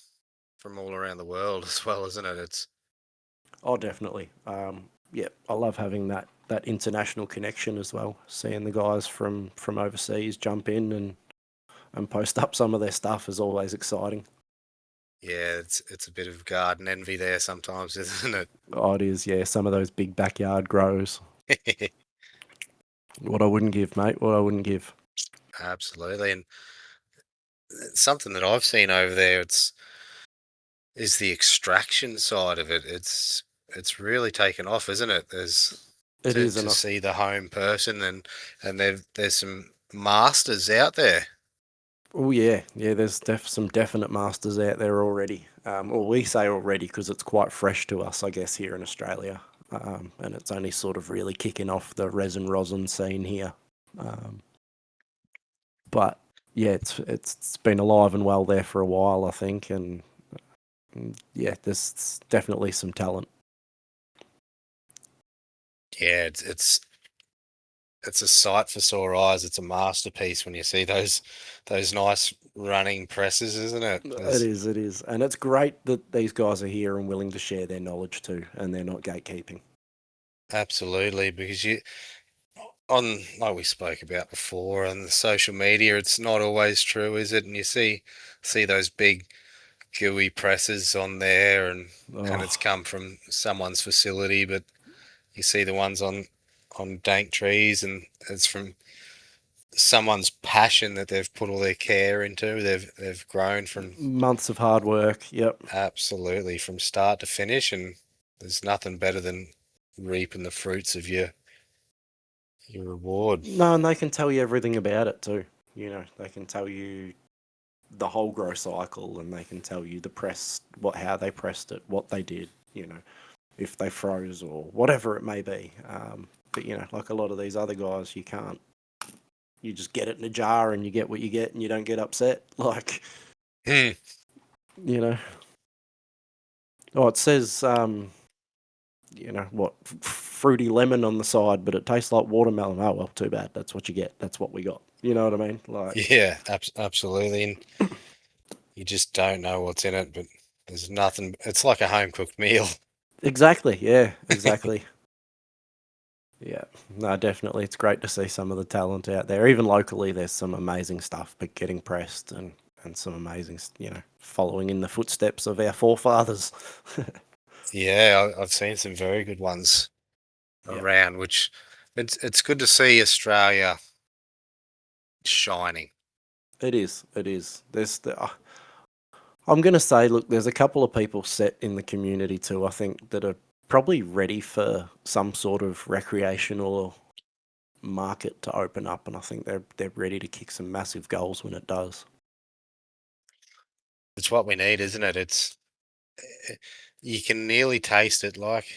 Speaker 3: all around the world as well, isn't it? It's
Speaker 1: definitely. Yeah, I love having that international connection as well. Seeing the guys from overseas jump in and post up some of their stuff is always exciting.
Speaker 3: Yeah, it's a bit of garden envy there sometimes, isn't
Speaker 2: Oh, it is, yeah. Some of those big backyard grows.
Speaker 3: it?
Speaker 2: What I wouldn't give, mate. What I wouldn't give.
Speaker 3: Absolutely. And something that I've seen over there, is the extraction side of it. It's really taken off, isn't it? There's
Speaker 2: It is,
Speaker 3: to
Speaker 2: and
Speaker 3: see the home person, and there's some masters out there.
Speaker 2: oh yeah, yeah. There's some definite masters out there already. Or we say already because it's quite fresh to us, I guess, here in Australia, and it's only sort of really kicking off the resin rosin scene here. Um, but yeah, it's been alive and well there for a while, I think, and yeah, there's definitely some talent.
Speaker 3: Yeah, it's a sight for sore eyes. It's a masterpiece when you see those nice running presses, isn't it?
Speaker 2: It is, and it's great that these guys are here and willing to share their knowledge too, and they're not gatekeeping.
Speaker 3: Absolutely, because on like we spoke about before on the social media, it's not always true, is it? And you see those big gooey presses on there, and it's
Speaker 2: Oh,
Speaker 3: come from someone's facility, but you see the ones on dank trees, and it's from someone's passion that they've put all their care into. They've grown from
Speaker 2: months of hard work. Yep.
Speaker 3: absolutely from start to finish, and there's nothing better than reaping the fruits of your reward.
Speaker 2: No, and they can tell you everything about it too. You know, they can tell you the whole grow cycle, and they can tell you the press, how they pressed it, what they did. You know, if they froze or whatever it may be. But you know, like a lot of these other guys, you can't. You just get it in a jar and you get what you get, and you don't get upset. Like,
Speaker 3: Hmm.
Speaker 2: you know. Oh, it says you know what, fruity lemon on the side, but it tastes like watermelon. Oh well, too bad. That's what you get. That's what we got. You know what I mean? Like,
Speaker 3: Yeah, absolutely. And you just don't know what's in it, but there's nothing. It's like a home cooked meal.
Speaker 2: exactly. Yeah, exactly. Yeah, no, definitely. It's great to see some of the talent out there. Even locally, there's some amazing stuff, but getting pressed and some amazing, you know, following in the footsteps of our forefathers.
Speaker 3: Yeah, I've seen some very good ones
Speaker 2: Yeah,
Speaker 3: around, which it's good to see Australia shining.
Speaker 2: it is. It is. There's the. I'm going to say, look, there's a couple of people set in the community too, I think, that are probably ready for some sort of recreational market to open up, and I think they're ready to kick some massive goals when it does.
Speaker 3: It's what we need, isn't it? Eh, you can nearly taste it, like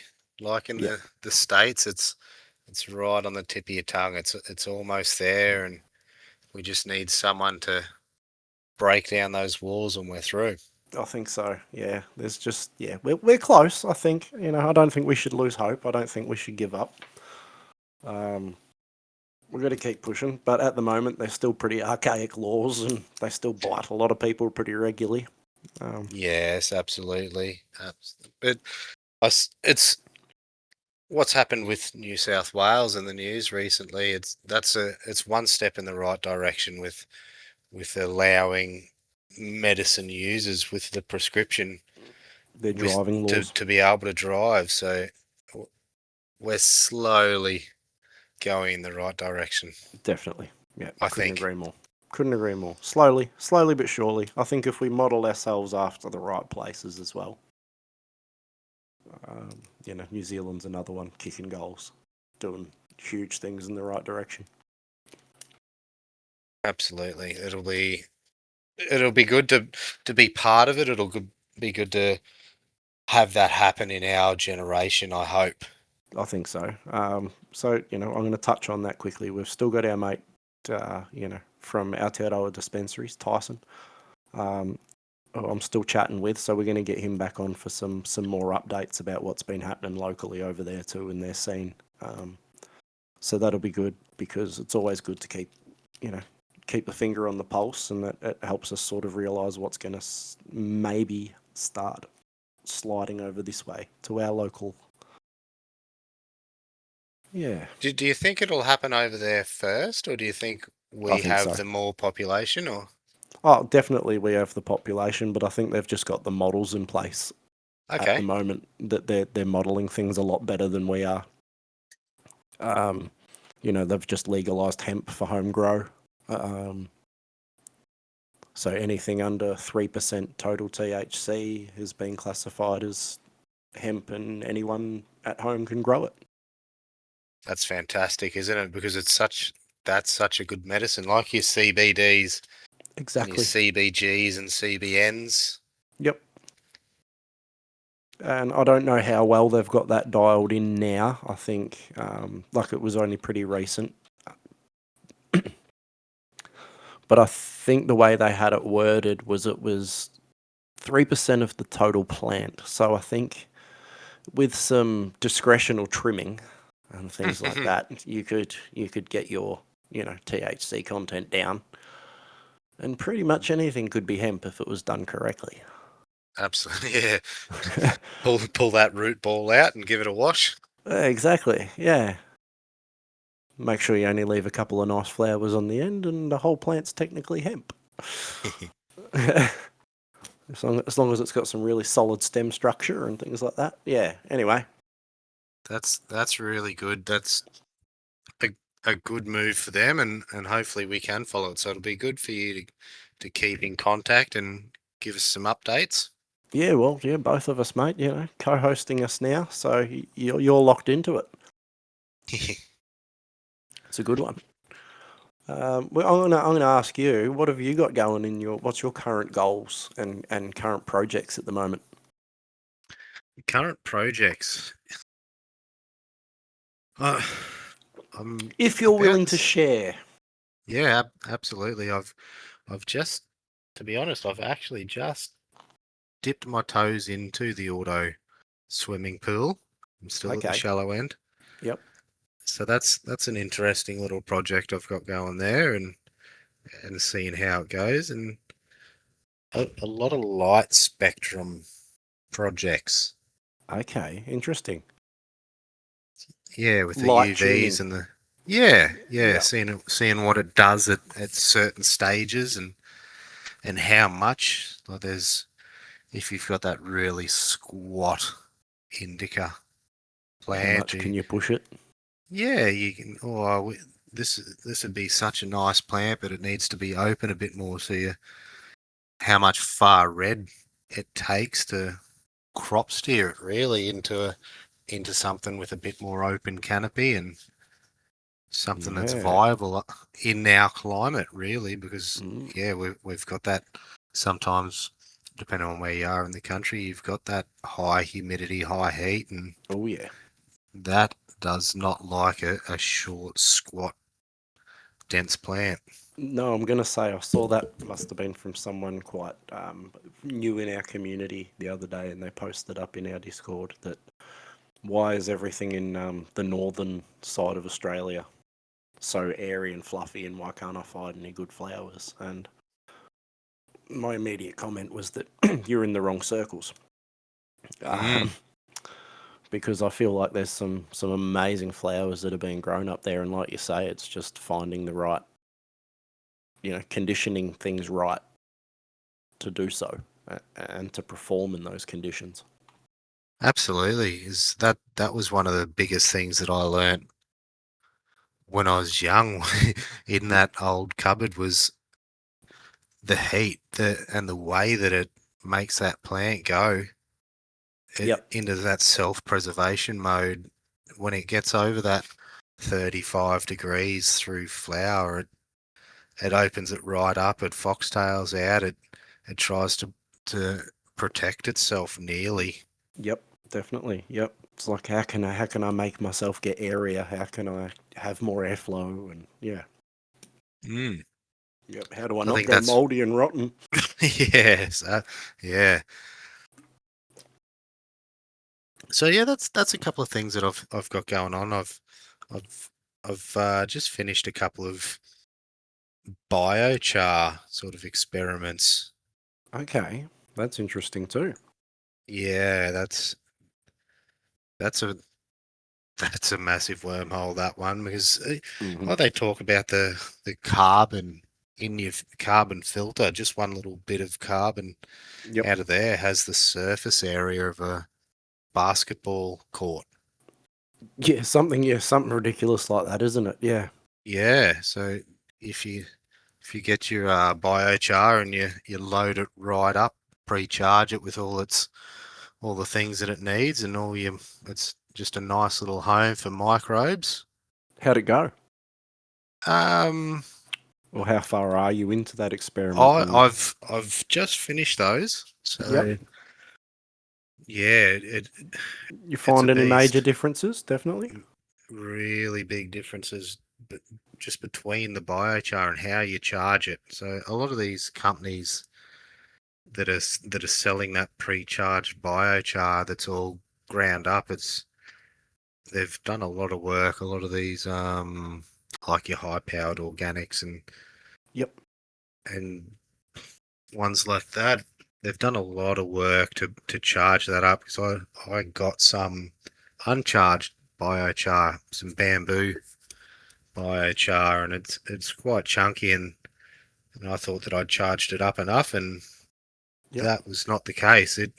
Speaker 3: in
Speaker 2: Yeah,
Speaker 3: the States. It's right on the tip of your tongue. It's almost there, and we just need someone to break down those walls, and we're through.
Speaker 2: I think so. Yeah, there's just we're close. I think, you know, I don't think we should lose hope. I don't think we should give up. Um, we're going to keep pushing, but at the moment they're still pretty archaic laws, and they still bite a lot of people pretty regularly.
Speaker 3: Yes, absolutely. But it's what's happened with New South Wales in the news recently. It's one step in the right direction with allowing medicine users with the prescription
Speaker 2: Their driving laws,
Speaker 3: to be able to drive. So we're slowly going in the right direction,
Speaker 2: definitely. Yeah,
Speaker 3: I
Speaker 2: couldn't
Speaker 3: think.
Speaker 2: agree more. Couldn't agree more. Slowly, slowly but surely. I think if we model ourselves after the right places as well. You know, New Zealand's another one, kicking goals, doing huge things in the right direction.
Speaker 3: Absolutely. It'll be good to be part of it. Be good to have that happen in our generation, I hope.
Speaker 2: I think so. So, you know, I'm going to touch on that quickly. We've still got our mate, you know, from Aotearoa dispensaries, Tyson. Who I'm still chatting with, so we're going to get him back on for some more updates about what's been happening locally over there too in their scene. So that'll be good because it's always good to keep, you know, keep the finger on the pulse, and that it helps us sort of realise what's going to maybe start sliding over this way to our local. Yeah,
Speaker 3: Do you think it'll happen over there first, or do you think
Speaker 2: I
Speaker 3: we
Speaker 2: think
Speaker 3: have
Speaker 2: so.
Speaker 3: the more population, or?
Speaker 1: Oh, definitely we have the population, but I think they've just got the models in place at the
Speaker 3: Okay.
Speaker 1: moment that they're modelling things a lot better than we are. They've just legalised hemp for home grow. So anything under 3% total THC has been classified as hemp, and anyone at home can grow it.
Speaker 3: That's fantastic, isn't it? Because that's such a good medicine, like your CBDs and your
Speaker 1: Exactly.
Speaker 3: CBGs and CBNs.
Speaker 1: Yep. And I don't know how well they've got that dialed in now. I think it was only pretty recent. But I think the way they had it worded was it was 3% of the total plant. So I think with some discretional trimming and things like that, you could get your THC content down, and pretty much anything could be hemp if it was done correctly.
Speaker 3: Absolutely, yeah. pull that root ball out and give it a wash.
Speaker 1: Exactly, yeah. Make sure you only leave a couple of nice flowers on the end, and the whole plant's technically hemp. As long as it's got some really solid stem structure and things like that. Yeah. Anyway.
Speaker 3: That's really good. That's a good move for them, and hopefully we can follow it. So it'll be good for you to keep in contact and give us some updates.
Speaker 1: Yeah, well, yeah, both of us, mate. Co-hosting us now, so you're locked into it. It's a good one. Well, I'm gonna ask you, what have you got going in what's your current goals and current projects at the moment?
Speaker 3: Current projects.
Speaker 1: If you're willing to share.
Speaker 3: Yeah, absolutely. I've just, to be honest, I've actually just dipped my toes into the auto swimming pool. I'm still at the
Speaker 1: Okay.
Speaker 3: shallow end.
Speaker 1: Yep.
Speaker 3: So that's an interesting little project I've got going there, and seeing how it goes, and a lot of light spectrum projects.
Speaker 1: Okay. Interesting.
Speaker 3: Yeah, with the
Speaker 1: Light
Speaker 3: UVs
Speaker 1: tuning.
Speaker 3: and the yeah,
Speaker 1: Yeah.
Speaker 3: seeing what it does at certain stages, and how much. Like there's, if you've got that really squat indica
Speaker 1: How
Speaker 3: plant,
Speaker 1: much can you push it?
Speaker 3: yeah, you can. This would be such a nice plant, but it needs to be open a bit more. So how much far red it takes to crop steer it really into something with a bit more open canopy and something that's
Speaker 1: Yeah.
Speaker 3: viable in our climate, really, because
Speaker 1: Mm.
Speaker 3: yeah, we've got that sometimes. Depending on where you are in the country, you've got that high humidity, high heat, and
Speaker 1: Oh yeah.
Speaker 3: that does not like a short, squat, dense plant.
Speaker 1: No, I'm gonna say I saw that must have been from someone quite new in our community the other day, and they posted up in our Discord that why is everything in the northern side of Australia so airy and fluffy, and why can't I find any good flowers? And my immediate comment was that you're in the wrong circles.
Speaker 3: Mm.
Speaker 1: Because I feel like there's some amazing flowers that are being grown up there, and like you say, it's just finding the right, conditioning things right to do so and to perform in those conditions.
Speaker 3: Absolutely, is that was one of the biggest things that I learnt when I was young in that old cupboard was the heat, and the way that it makes that plant go
Speaker 1: Yep.
Speaker 3: into that self-preservation mode. When it gets over that 35 degrees through flower, it opens it right up, it foxtails out, it tries to protect itself nearly.
Speaker 1: Yep. Definitely. Yep. It's like how can I make myself get airier? How can I have more airflow? And yeah.
Speaker 3: Mm.
Speaker 1: Yep. How do I
Speaker 3: I
Speaker 1: not
Speaker 3: think
Speaker 1: go
Speaker 3: that's
Speaker 1: mouldy and rotten?
Speaker 3: yes, yeah. So yeah, that's a couple of things that I've got going on. I've just finished a couple of biochar sort of experiments.
Speaker 1: Okay. That's interesting too.
Speaker 3: Yeah, that's a that's a massive wormhole, that one, because
Speaker 1: Hmm.
Speaker 3: they talk about the carbon in your carbon filter, just one little bit of carbon
Speaker 1: Yep.
Speaker 3: out of there has the surface area of a basketball court.
Speaker 1: Yeah, something ridiculous like that, isn't it? Yeah.
Speaker 3: Yeah, so if you get your biochar and you load it right up, pre-charge it with all the things that it needs, and it's just a nice little home for microbes.
Speaker 1: How'd it go?
Speaker 3: Um,
Speaker 1: Or how far are you into that experiment?
Speaker 3: I've just finished those, so
Speaker 1: Yep.
Speaker 3: yeah,
Speaker 1: You
Speaker 3: it's a
Speaker 1: find any major
Speaker 3: beast.
Speaker 1: differences? Definitely.
Speaker 3: Really big differences just between the biochar and how you charge it. So a lot of these companies that are selling that pre-charged biochar that's all ground up, they've done a lot of work. A lot of these like your high-powered organics
Speaker 1: Yep.
Speaker 3: and ones like that, they've done a lot of work to charge that up, because I got some uncharged biochar, some bamboo biochar, and it's quite chunky, and I thought that I'd charged it up enough, and
Speaker 1: Yep.
Speaker 3: that was not the case. It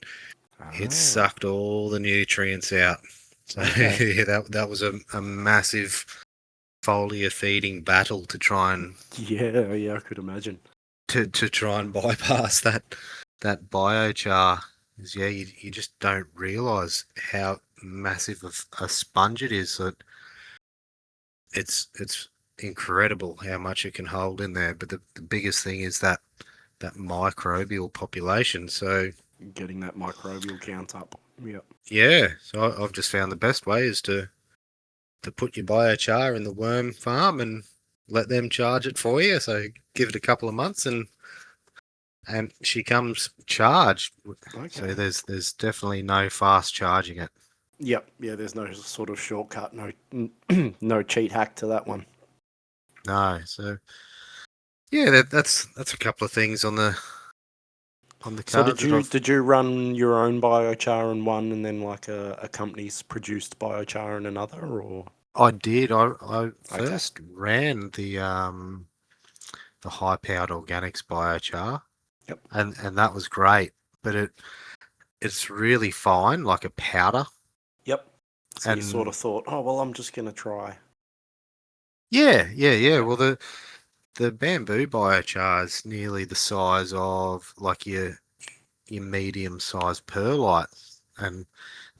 Speaker 1: Ah,
Speaker 3: sucked all the nutrients out. So
Speaker 1: Okay.
Speaker 3: yeah, that was a massive foliar feeding battle to try and
Speaker 1: yeah, I could imagine.
Speaker 3: to try and bypass that biochar. 'Cause, yeah, you just don't realise how massive of a sponge it is. So it's incredible how much it can hold in there. But the biggest thing is that microbial population. So
Speaker 1: Getting that microbial count up. Yep.
Speaker 3: yeah, so I've just found the best way is to put your biochar in the worm farm and let them charge it for you. So give it a couple of months and she comes charged.
Speaker 1: Okay.
Speaker 3: So there's definitely no fast charging it.
Speaker 1: Yep. Yeah, there's no sort of shortcut, no no cheat hack to that one.
Speaker 3: No, so yeah, that's a couple of things on the
Speaker 1: So
Speaker 3: cards that I've.
Speaker 1: did you run your own biochar in one and then like a company's produced biochar in another, or?
Speaker 3: I did. I first ran the high powered organics biochar.
Speaker 1: Yep.
Speaker 3: And that was great, but it's really fine, like a powder.
Speaker 1: Yep. So you sort
Speaker 3: And
Speaker 1: of thought, oh well, I'm just gonna try.
Speaker 3: yeah. Well, the bamboo biochar is nearly the size of like your medium sized perlite, and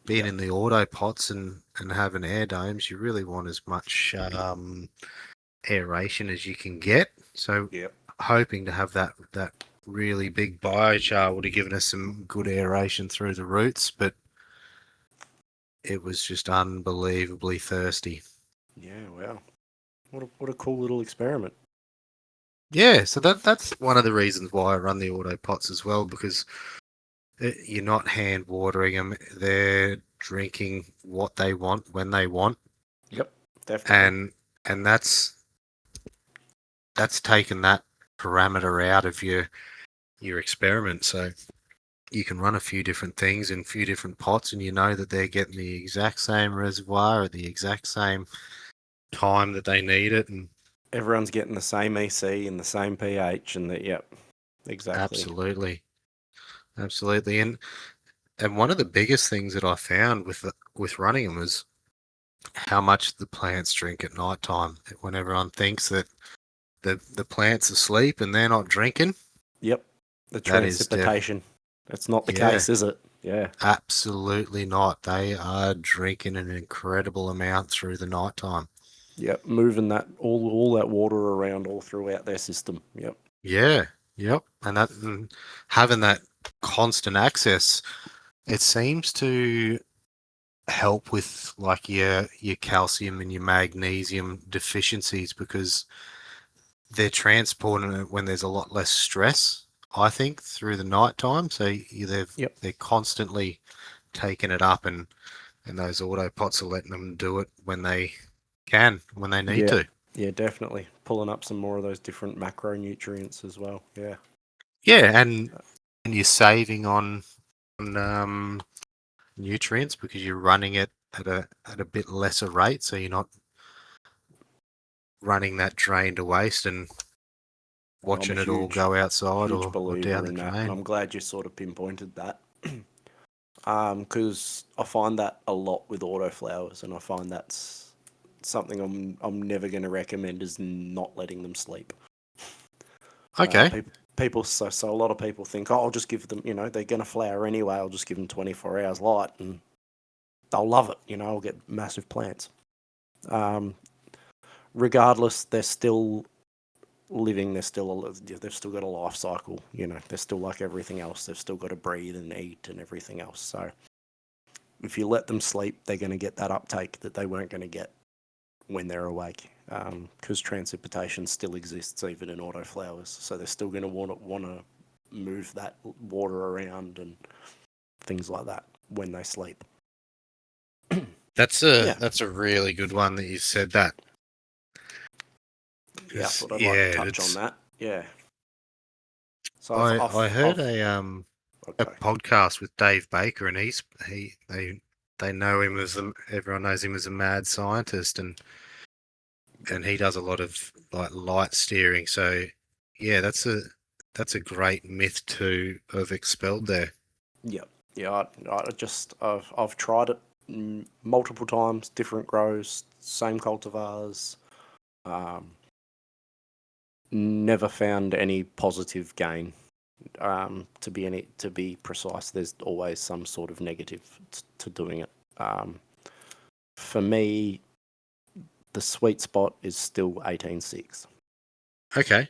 Speaker 3: being
Speaker 1: Yep.
Speaker 3: in the Autopots and having air domes, you really want as much aeration as you can get. So
Speaker 1: Yep.
Speaker 3: hoping to have that really big biochar would have given us some good aeration through the roots, but it was just unbelievably thirsty.
Speaker 1: Yeah. Wow. What a cool little experiment.
Speaker 3: Yeah, so that's one of the reasons why I run the Autopots as well, because you're not hand watering them; they're drinking what they want when they want.
Speaker 1: Yep. Definitely.
Speaker 3: And that's taken that parameter out of your experiment. So you can run a few different things in a few different pots, and you know that they're getting the exact same reservoir at the exact same time that they need it, and
Speaker 1: Everyone's getting the same EC and the same pH, and yep, exactly.
Speaker 3: absolutely. And one of the biggest things that I found with running them was how much the plants drink at night time. When everyone thinks that the plant's asleep and they're not drinking.
Speaker 1: Yep, the
Speaker 3: That is
Speaker 1: precipitation. That's not the
Speaker 3: yeah,
Speaker 1: case, is it? Yeah.
Speaker 3: absolutely not. They are drinking an incredible amount through the night time.
Speaker 1: Yep, moving that all that water around all throughout their system. Yep.
Speaker 3: Yeah, yep. And having that constant access, it seems to help with like your calcium and your magnesium deficiencies, because they're transporting it when there's a lot less stress, I think, through the night time. So
Speaker 1: Yep.
Speaker 3: they're constantly taking it up, and those Autopots are letting them do it when they can, when they need to.
Speaker 1: Yeah, definitely. Pulling up some more of those different macronutrients as well. Yeah.
Speaker 3: Yeah, and you're saving on nutrients because you're running it at a bit lesser rate, so you're not running that drain to waste and watching it all go outside
Speaker 1: huge
Speaker 3: or
Speaker 1: believer
Speaker 3: down the
Speaker 1: in that, and
Speaker 3: drain.
Speaker 1: I'm glad you sort of pinpointed that. Because I find that a lot with autoflowers, and I find that's something I'm never going to recommend is not letting them sleep.
Speaker 3: Okay.
Speaker 1: People so a lot of people think, oh, I'll just give them, they're going to flower anyway. I'll just give them 24 hours light, and they'll love it. I'll get massive plants. Regardless, they're still living. They've still got a life cycle. They're still like everything else. They've still got to breathe and eat and everything else. So if you let them sleep, they're going to get that uptake that they weren't going to get when they're awake. Because transportation still exists even in autoflowers, so they're still going to want to move that water around and things like that when they sleep.
Speaker 3: That's a really good one that you said that.
Speaker 1: Yeah, I thought I'd like to touch on that. Yeah. So
Speaker 3: I heard
Speaker 1: okay.
Speaker 3: a podcast with Dave Baker, and they know him as everyone knows him as a mad scientist, and he does a lot of like light steering. So yeah, that's a great myth to have expelled there.
Speaker 1: Yeah, I've tried it multiple times, different grows, same cultivars. Never found any positive gain. To be precise, there's always some sort of negative to doing it. For me, the sweet spot is still 18.6.
Speaker 3: Okay.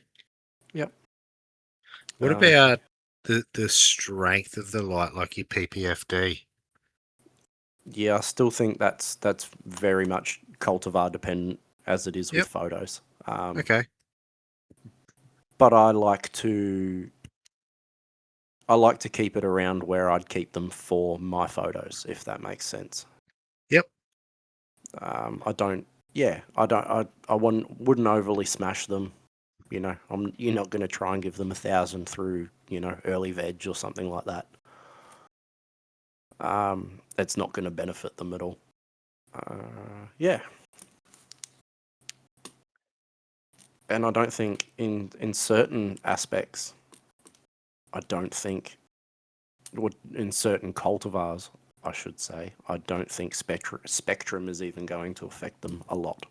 Speaker 1: Yep.
Speaker 3: What about the strength of the light, like your PPFD?
Speaker 1: Yeah, I still think that's very much cultivar dependent, as it is with photos.
Speaker 3: Okay.
Speaker 1: But I like to keep it around where I'd keep them for my photos, if that makes sense.
Speaker 3: Yep.
Speaker 1: I wouldn't overly smash them. You're not going to try and give them 1,000 through, early veg or something like that. It's not going to benefit them at all. Yeah. And I don't think in certain aspects, in certain cultivars, I should say, I don't think spectrum is even going to affect them a lot.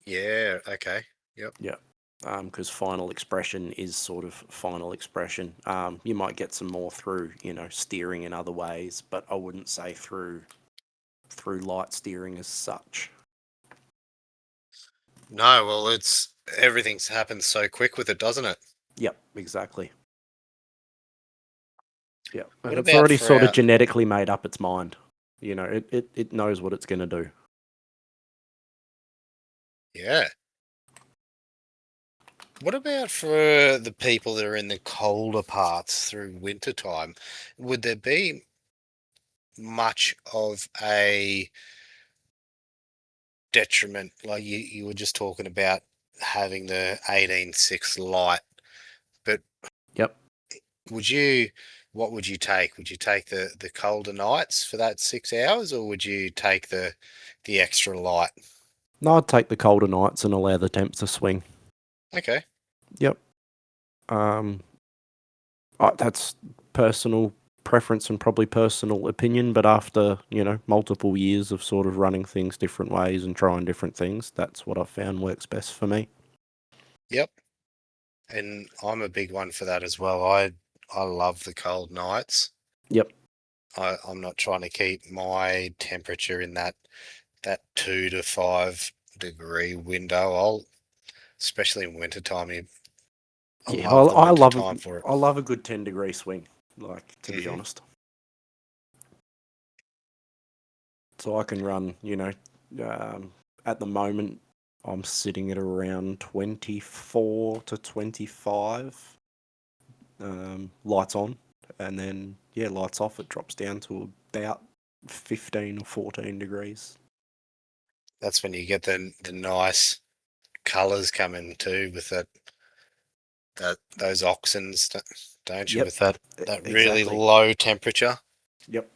Speaker 3: Yeah. Okay. Yep.
Speaker 1: Yeah. Because final expression is sort of final expression. You might get some more through, steering in other ways, but I wouldn't say through light steering as such.
Speaker 3: No, well, everything's happened so quick with it, doesn't it?
Speaker 1: Yep, exactly. Yeah, and
Speaker 3: What
Speaker 1: it's
Speaker 3: about
Speaker 1: already
Speaker 3: for
Speaker 1: sort of genetically made up its mind. It knows what it's going to do.
Speaker 3: Yeah. What about for the people that are in the colder parts through winter time? Would there be much of a detriment? Like you were just talking about having the 18.6 light, but
Speaker 1: Yep.
Speaker 3: what would you take? Would you take the colder nights for that 6 hours, or would you take the extra light?
Speaker 1: No, I'd take the colder nights and allow the temps to swing.
Speaker 3: Okay.
Speaker 1: Yep. That's personal preference and probably personal opinion, but after, multiple years of sort of running things different ways and trying different things, that's what I've found works best for me.
Speaker 3: Yep. And I'm a big one for that as well. I love the cold nights.
Speaker 1: Yep.
Speaker 3: I'm not trying to keep my temperature in that 2 to 5 degree window. Especially in wintertime, I love the winter time for it.
Speaker 1: I love a good 10-degree swing, to be honest. So I can run, at the moment I'm sitting at around 24 to 25 lights on, and then lights off, it drops down to about 15 or 14 degrees.
Speaker 3: That's when you get the nice colours coming too, with those oxens, don't you?
Speaker 1: Yep,
Speaker 3: with that really
Speaker 1: exactly.
Speaker 3: low temperature.
Speaker 1: Yep.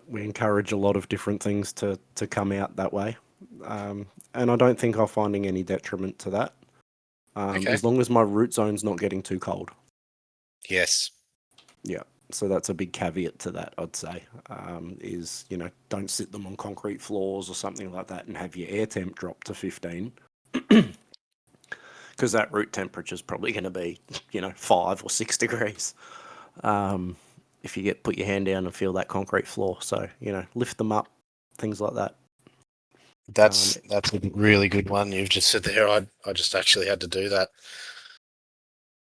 Speaker 1: We encourage a lot of different things to come out that way, and I don't think I'm finding any detriment to that.
Speaker 3: Okay.
Speaker 1: as long as my root zone's not getting too cold.
Speaker 3: Yes.
Speaker 1: Yeah. So that's a big caveat to that, I'd say, is, don't sit them on concrete floors or something like that and have your air temp drop to 15. Because that root temperature is probably going to be, 5 or 6 degrees. If you put your hand down and feel that concrete floor. So, lift them up, things like that.
Speaker 3: That's a really good one you've just said there. I just actually had to do that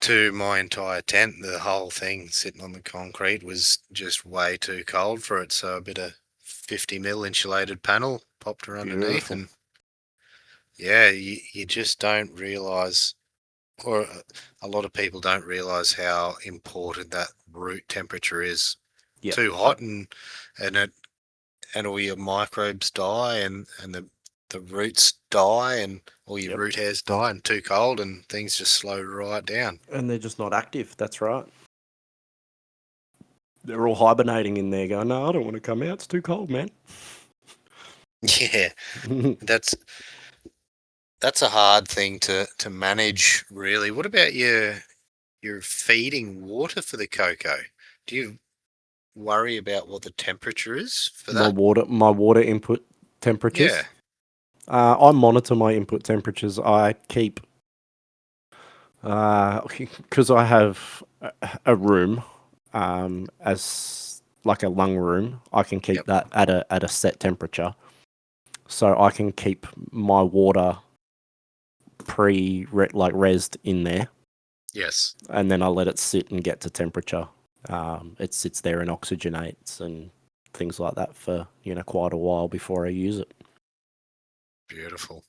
Speaker 3: to my entire tent. The whole thing sitting on the concrete was just way too cold for it. So a bit of 50 mil insulated panel popped her underneath,
Speaker 1: Beautiful.
Speaker 3: and yeah, you just don't realise, or a lot of people don't realise how important that root temperature is.
Speaker 1: Yep.
Speaker 3: Too hot and all your microbes die and the roots die and all your
Speaker 1: Yep.
Speaker 3: root hairs die, and too cold and things just slow right down.
Speaker 1: And they're just not active. That's right. They're all hibernating in there going, no, I don't want to come out. It's too cold, man.
Speaker 3: Yeah, that's a hard thing to manage, really. What about your feeding water for the cocoa? Do you worry about what the temperature is for
Speaker 1: my
Speaker 3: that?
Speaker 1: water input temperatures.
Speaker 3: Yeah.
Speaker 1: I monitor my input temperatures. I keep, because I have a room, as like a lung room. I can keep
Speaker 3: Yep.
Speaker 1: that at a set temperature, so I can keep my water resed in there,
Speaker 3: Yes.
Speaker 1: and then I let it sit and get to temperature. It sits there and oxygenates and things like that for quite a while before I use it.
Speaker 3: Beautiful.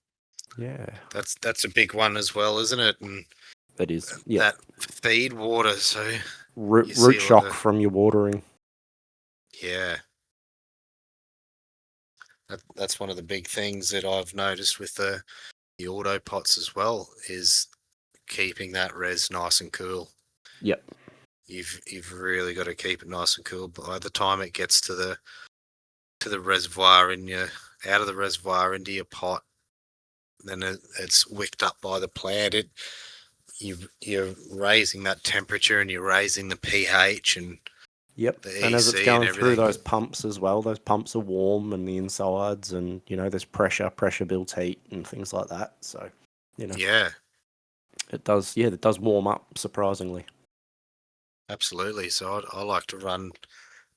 Speaker 1: Yeah,
Speaker 3: That's a big one as well, isn't it? And
Speaker 1: that is. Yeah,
Speaker 3: that feed water. So
Speaker 1: root
Speaker 3: you see a lot
Speaker 1: shock
Speaker 3: of-
Speaker 1: from your watering.
Speaker 3: yeah. That's one of the big things that I've noticed with the Autopots as well, is keeping that res nice and cool.
Speaker 1: Yep.
Speaker 3: You've really got to keep it nice and cool. By the time it gets to the reservoir out of the reservoir into your pot, then it's wicked up by the plant. You're raising that temperature and you're raising the pH and
Speaker 1: Yep.
Speaker 3: the
Speaker 1: And as it's
Speaker 3: EC
Speaker 1: going
Speaker 3: and
Speaker 1: through
Speaker 3: everything.
Speaker 1: those pumps as well, those pumps are warm and the insides, and there's pressure builds heat and things like that. So
Speaker 3: Yeah,
Speaker 1: it does. Yeah, it does warm up surprisingly.
Speaker 3: absolutely. So I like to run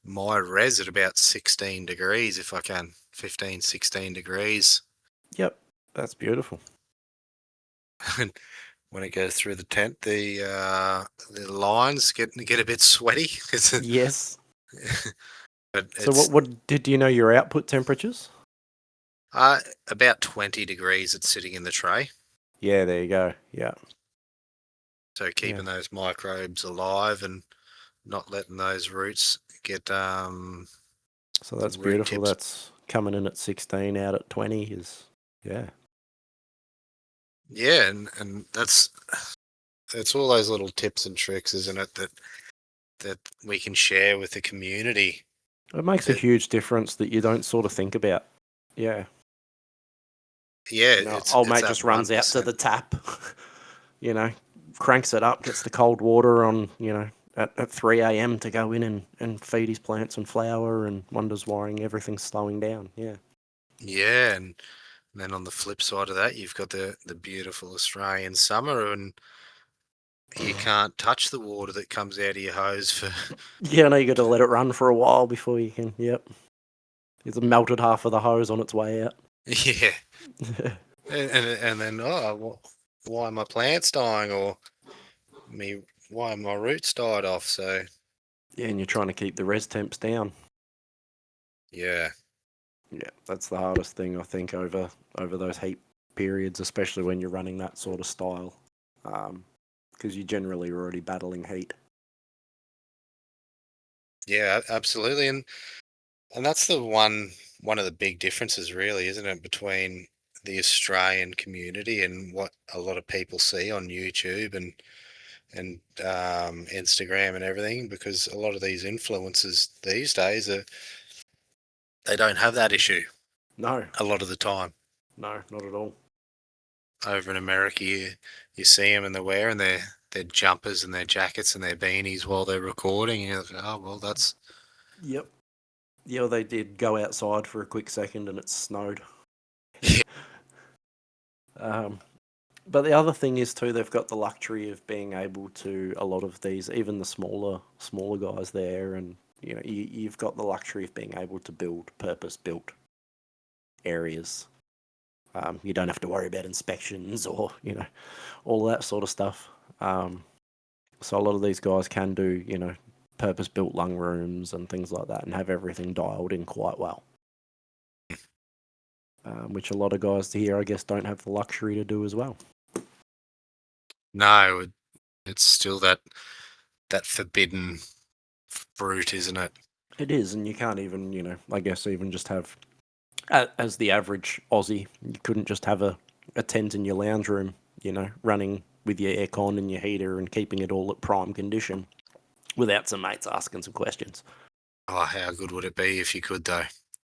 Speaker 3: my res at about 16 degrees if I can, 15, 16 degrees.
Speaker 1: Yep. That's beautiful.
Speaker 3: And when it goes through the tent, the lines get a bit sweaty.
Speaker 1: Yes.
Speaker 3: But
Speaker 1: So
Speaker 3: it's
Speaker 1: what did you know your output temperatures?
Speaker 3: about 20 degrees it's sitting in the tray.
Speaker 1: Yeah, there you go. Yeah.
Speaker 3: So keeping those microbes alive and not letting those roots get
Speaker 1: So that's
Speaker 3: root
Speaker 1: beautiful.
Speaker 3: tips.
Speaker 1: That's coming in at 16 out at 20 is, yeah.
Speaker 3: Yeah, and that's all those little tips and tricks, isn't it, that we can share with the community.
Speaker 1: It makes a huge difference that you don't sort of think about. Yeah.
Speaker 3: Yeah,
Speaker 1: Old
Speaker 3: it's
Speaker 1: mate
Speaker 3: that
Speaker 1: just runs out to
Speaker 3: 1%.
Speaker 1: the tap, cranks it up, gets the cold water on, at 3 a.m. to go in and feed his plants and flower, and wonders why everything's slowing down. Yeah.
Speaker 3: Yeah, and then on the flip side of that, you've got the beautiful Australian summer, and you can't touch the water that comes out of your hose for
Speaker 1: Yeah, no, you got to let it run for a while before you can. Yep. It's melted half of the hose on its way out.
Speaker 3: yeah, and then why are my plants dying, or why are my roots died off? So
Speaker 1: Yeah, and you're trying to keep the res temps down.
Speaker 3: yeah,
Speaker 1: Yeah, that's the hardest thing I think over those heat periods, especially when you're running that sort of style, because you generally are already battling heat.
Speaker 3: yeah, absolutely, and that's the one of the big differences, really, isn't it, between the Australian community and what a lot of people see on YouTube and Instagram and everything, because a lot of these influencers these days they don't have that issue
Speaker 1: No,
Speaker 3: a lot of the time.
Speaker 1: no, not at all.
Speaker 3: over in America, you see them and they're wearing their jumpers and their jackets and their beanies while they're recording. And you're like, oh, well, that's...
Speaker 1: Yep. Yeah, they did go outside for a quick second and it snowed.
Speaker 3: Yeah.
Speaker 1: But the other thing is too, they've got the luxury of being able to, a lot of these, even the smaller guys there, and you've got the luxury of being able to build purpose-built areas. You don't have to worry about inspections or all that sort of stuff. So a lot of these guys can do purpose-built lung rooms and things like that, and have everything dialed in quite well. Which a lot of guys here, I guess, don't have the luxury to do as well.
Speaker 3: No, it's still that forbidden fruit, isn't it?
Speaker 1: It is, and you can't even, I guess, even just have, as the average Aussie, you couldn't just have a tent in your lounge room, running with your aircon and your heater and keeping it all at prime condition without some mates asking some questions.
Speaker 3: Oh, how good would it be if you could, though?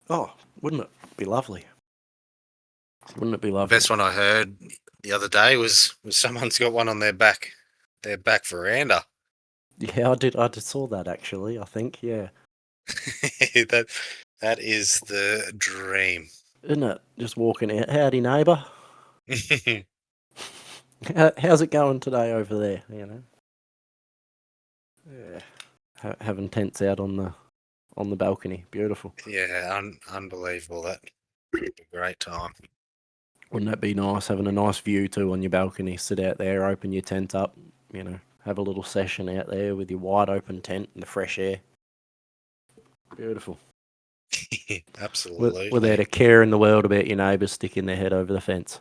Speaker 1: Oh, wouldn't it be lovely? Wouldn't it be lovely?
Speaker 3: The best one I heard the other day was someone's got one on their back veranda.
Speaker 1: Yeah, I did saw that actually. I think, yeah.
Speaker 3: that is the dream,
Speaker 1: isn't it? Just walking out, howdy neighbour. How's it going today over there? Yeah, having tents out on the balcony, beautiful.
Speaker 3: Yeah, unbelievable. That would be a great time.
Speaker 1: Wouldn't that be nice, having a nice view too on your balcony? Sit out there, open your tent up, have a little session out there with your wide open tent and the fresh air. Beautiful.
Speaker 3: Absolutely.
Speaker 1: Without a care in the world about your neighbours sticking their head over the fence.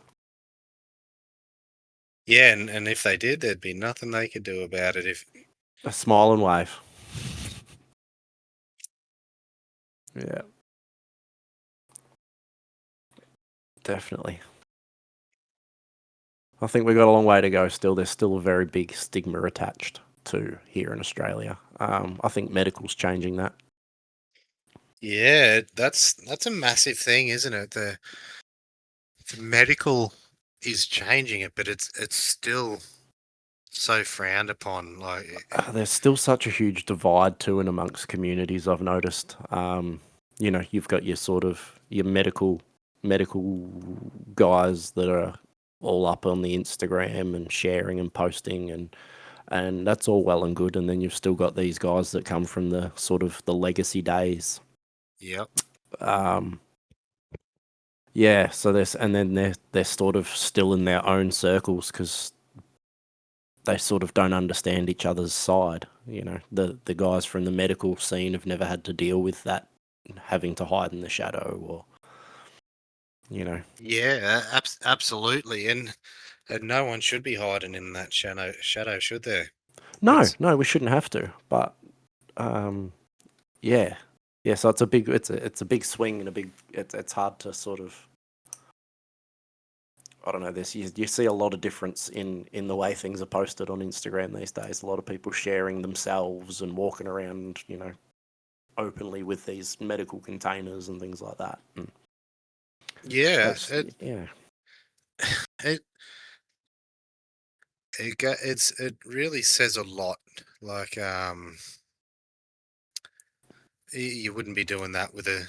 Speaker 3: Yeah, and if they did, there'd be nothing they could do about it. If
Speaker 1: a smile and wave. Yeah. Definitely. I think we've got a long way to go still. There's still a very big stigma attached to here in Australia. I think medical's changing that.
Speaker 3: Yeah, that's a massive thing, isn't it? The medical is changing it, but it's still so frowned upon. Like
Speaker 1: there's still such a huge divide too in amongst communities, I've noticed. You've got your sort of your medical guys that are all up on the Instagram and sharing and posting and that's all well and good, and then you've still got these guys that come from the sort of the legacy days.
Speaker 3: Yep.
Speaker 1: Yeah, so they're sort of still in their own circles because they sort of don't understand each other's side. The guys from the medical scene have never had to deal with that, having to hide in the shadow or,
Speaker 3: Yeah, absolutely, and no one should be hiding in that shadow, should there?
Speaker 1: No, we shouldn't have to. But, yeah. So it's a big swing and it's hard to sort of, I don't know, you see a lot of difference in the way things are posted on Instagram these days. A lot of people sharing themselves and walking around, openly with these medical containers and things like that.
Speaker 3: Yeah, it really says a lot. Like you wouldn't be doing that with a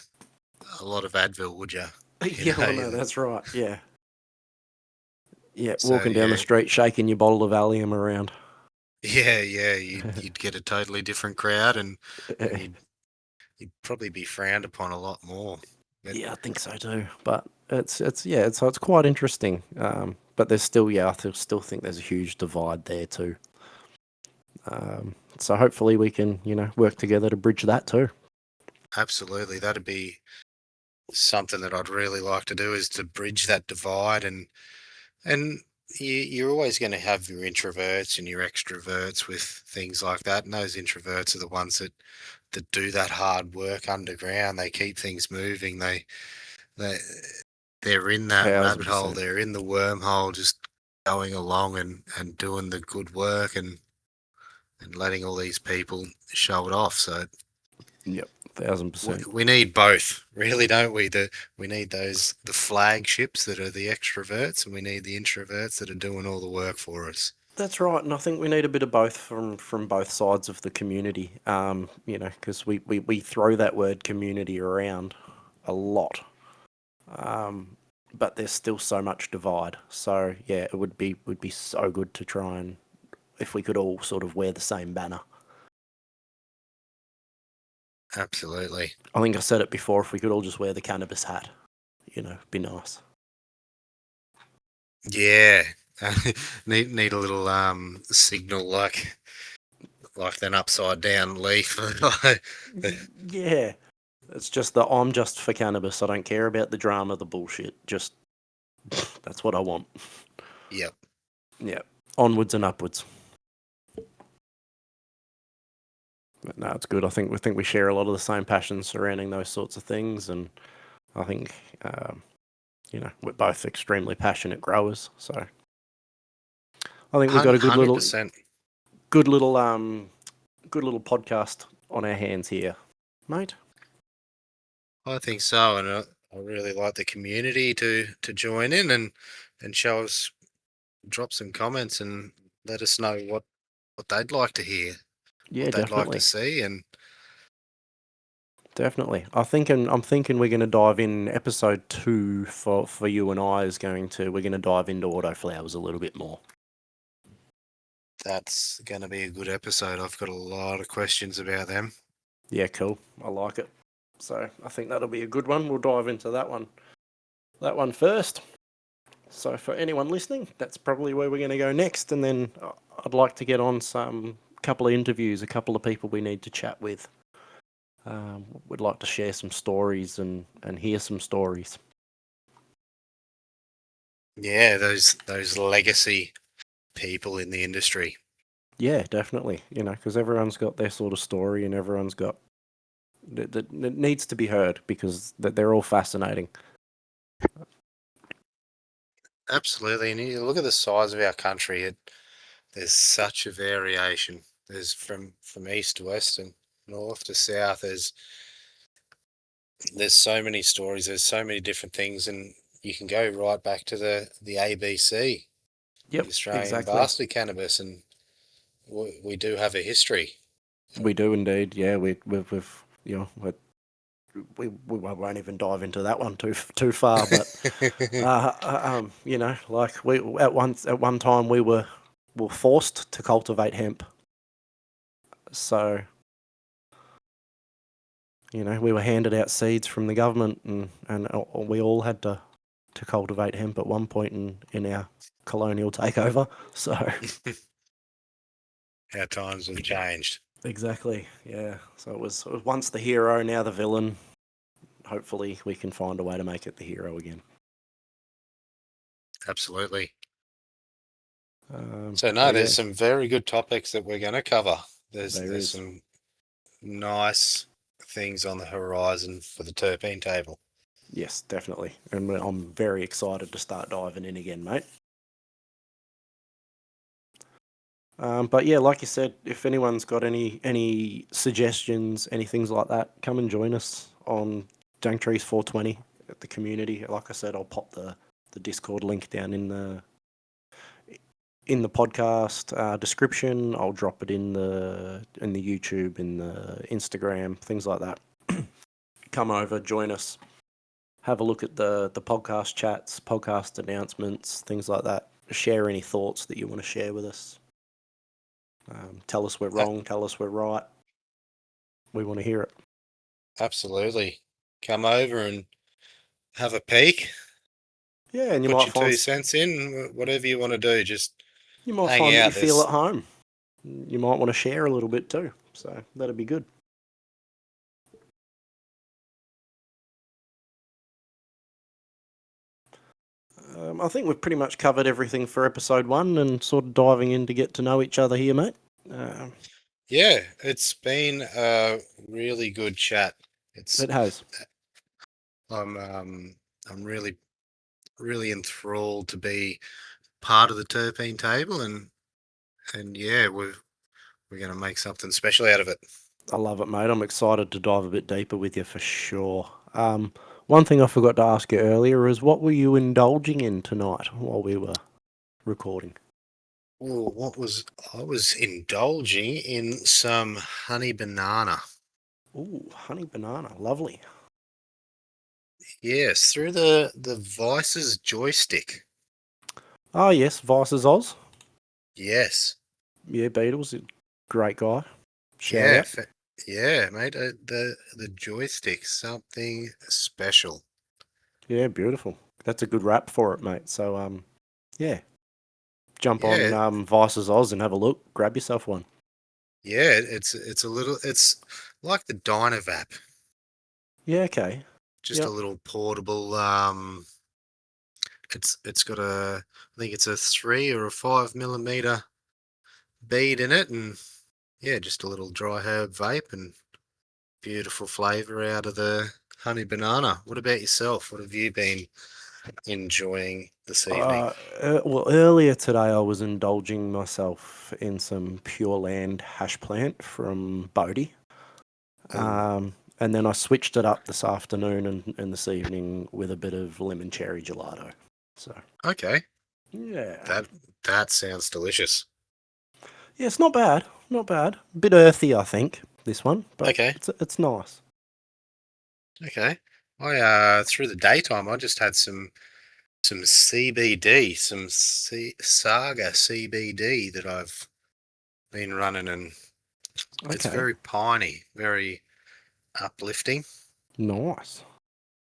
Speaker 3: lot of Advil, would you?
Speaker 1: No, that's right. Yeah. Yeah, walking down the street, shaking your bottle of Valium around.
Speaker 3: Yeah, you'd get a totally different crowd, and you'd probably be frowned upon a lot more.
Speaker 1: Yeah, I think so too. But it's quite interesting. But there's still, I still think there's a huge divide there too. So hopefully we can, work together to bridge that too.
Speaker 3: Absolutely, that'd be something that I'd really like to do, is to bridge that divide. And you're always going to have your introverts and your extroverts with things like that, and those introverts are the ones that do that hard work underground. They keep things moving. They're in that rabbit hole. They're in the wormhole, just going along and doing the good work and letting all these people show it off. So
Speaker 1: yep,
Speaker 2: 1,000%.
Speaker 3: We need both, really, don't we? We need the flagships that are the extroverts, and we need the introverts that are doing all the work for us.
Speaker 1: That's right, and I think we need a bit of both from both sides of the community. Because we throw that word community around a lot, but there's still so much divide. So yeah, it would be so good to try and if we could all sort of wear the same banner.
Speaker 3: Absolutely.
Speaker 1: I think I said it before. If we could all just wear the cannabis hat, be nice.
Speaker 3: Yeah. need a little signal like an upside down leaf.
Speaker 1: Yeah, it's just that I'm just for cannabis. I don't care about the drama, the bullshit. Just that's what I want.
Speaker 3: Yep.
Speaker 1: Yeah, onwards and upwards. But no, it's good. I think we share a lot of the same passions surrounding those sorts of things, and I think we're both extremely passionate growers. So I think we've got a good little
Speaker 3: 100%.
Speaker 1: good little podcast on our hands here, mate.
Speaker 3: I think so, and I really like the community to join in and show us, drop some comments and let us know what they'd like to hear,
Speaker 1: Yeah,
Speaker 3: what they'd like
Speaker 1: definitely.
Speaker 3: to see, and
Speaker 1: Definitely. I'm thinking we're going to dive in episode 2 for you and I we're going to dive into autoflowers a little bit more.
Speaker 3: that's going to be a good episode. I've got a lot of questions about them.
Speaker 1: Yeah, cool. I like it. So I think that'll be a good one. We'll dive into that one first. So for anyone listening, that's probably where we're going to go next. And then I'd like to get on some couple of interviews, a couple of people we need to chat with. We'd like to share some stories and hear some stories.
Speaker 3: Yeah, those legacy people in the industry.
Speaker 1: Yeah, definitely. Because everyone's got their sort of story and everyone's got that needs to be heard because they're all fascinating.
Speaker 3: Absolutely, and you look at the size of our country. There's such a variation. There's from east to west and north to south. There's so many stories. There's so many different things, and you can go right back to the ABC,
Speaker 1: Yep,
Speaker 3: the Australian
Speaker 1: exactly.
Speaker 3: bastard cannabis, and we do have a history.
Speaker 1: We do indeed. Yeah, we won't even dive into that one too far, but like we at one time we were forced to cultivate hemp, so we were handed out seeds from the government, and we all had to cultivate hemp at one point in our colonial takeover. So
Speaker 3: Our times have changed.
Speaker 1: exactly, yeah. So it was once the hero, now the villain. Hopefully we can find a way to make it the hero again.
Speaker 3: Absolutely.
Speaker 1: So
Speaker 3: there's some very good topics that we're going to cover. There's
Speaker 1: is.
Speaker 3: some nice things on the horizon for the Terpene Table.
Speaker 1: Yes, definitely. And I'm very excited to start diving in again, mate. But yeah, like you said, if anyone's got any suggestions, any things like that, come and join us on Danktrees 420 at the community. Like I said, I'll pop the Discord link down in the podcast description. I'll drop it in the YouTube, in the Instagram, things like that. Come over, join us, have a look at the podcast chats, podcast announcements, things like that. Share any thoughts that you want to share with us. Tell us we're wrong, tell us we're right. We want to hear it.
Speaker 3: Absolutely. Come over and have a peek.
Speaker 1: Yeah, and you
Speaker 3: Put
Speaker 1: might
Speaker 3: your
Speaker 1: find
Speaker 3: 2 cents in, whatever you want to do. Just
Speaker 1: you might
Speaker 3: hang
Speaker 1: find that
Speaker 3: out.
Speaker 1: you feel at home. You might want to share a little bit too. So that'd be good. I think we've pretty much covered everything for episode 1 and sort of diving in to get to know each other here, mate.
Speaker 3: Yeah, it's been a really good chat.
Speaker 1: It has.
Speaker 3: I'm really enthralled to be part of the Terpene Table, and yeah, we're going to make something special out of it.
Speaker 1: I love it, mate. I'm excited to dive a bit deeper with you for sure. One thing I forgot to ask you earlier is what were you indulging in tonight while we were recording?
Speaker 3: Oh, I was indulging in some honey banana.
Speaker 1: Ooh, honey banana, lovely.
Speaker 3: Yes, through the Vice's joystick.
Speaker 1: Oh yes, Vice's Oz.
Speaker 3: Yes.
Speaker 1: Yeah, Beatles, great guy. Shout
Speaker 3: Yeah,
Speaker 1: out.
Speaker 3: yeah, mate. The joystick, something special.
Speaker 1: Yeah, beautiful. That's a good rap for it, mate. So yeah, jump on
Speaker 3: Yeah,
Speaker 1: Vice's Oz and have a look. Grab yourself one.
Speaker 3: yeah. It's like the Dynavap,
Speaker 1: Yeah, okay.
Speaker 3: just a
Speaker 1: Yep.
Speaker 3: little portable. It's got I think it's a 3 or a 5 millimeter bead in it, and yeah, just a little dry herb vape and beautiful flavour out of the honey banana. What about yourself? What have you been enjoying this evening?
Speaker 1: Well, earlier today I was indulging myself in some Pure Land hash plant from Bodie.
Speaker 3: Oh,
Speaker 1: And then I switched it up this afternoon and this evening with a bit of lemon cherry gelato. So,
Speaker 3: okay.
Speaker 1: yeah.
Speaker 3: That that sounds delicious.
Speaker 1: Yeah, it's not bad. Not bad. A bit earthy, I think, this one, but
Speaker 3: Okay,
Speaker 1: it's nice.
Speaker 3: okay. I through the daytime I just had some CBD, some Saga CBD that I've been running, and it's
Speaker 1: Okay.
Speaker 3: very piney, very uplifting.
Speaker 1: Nice.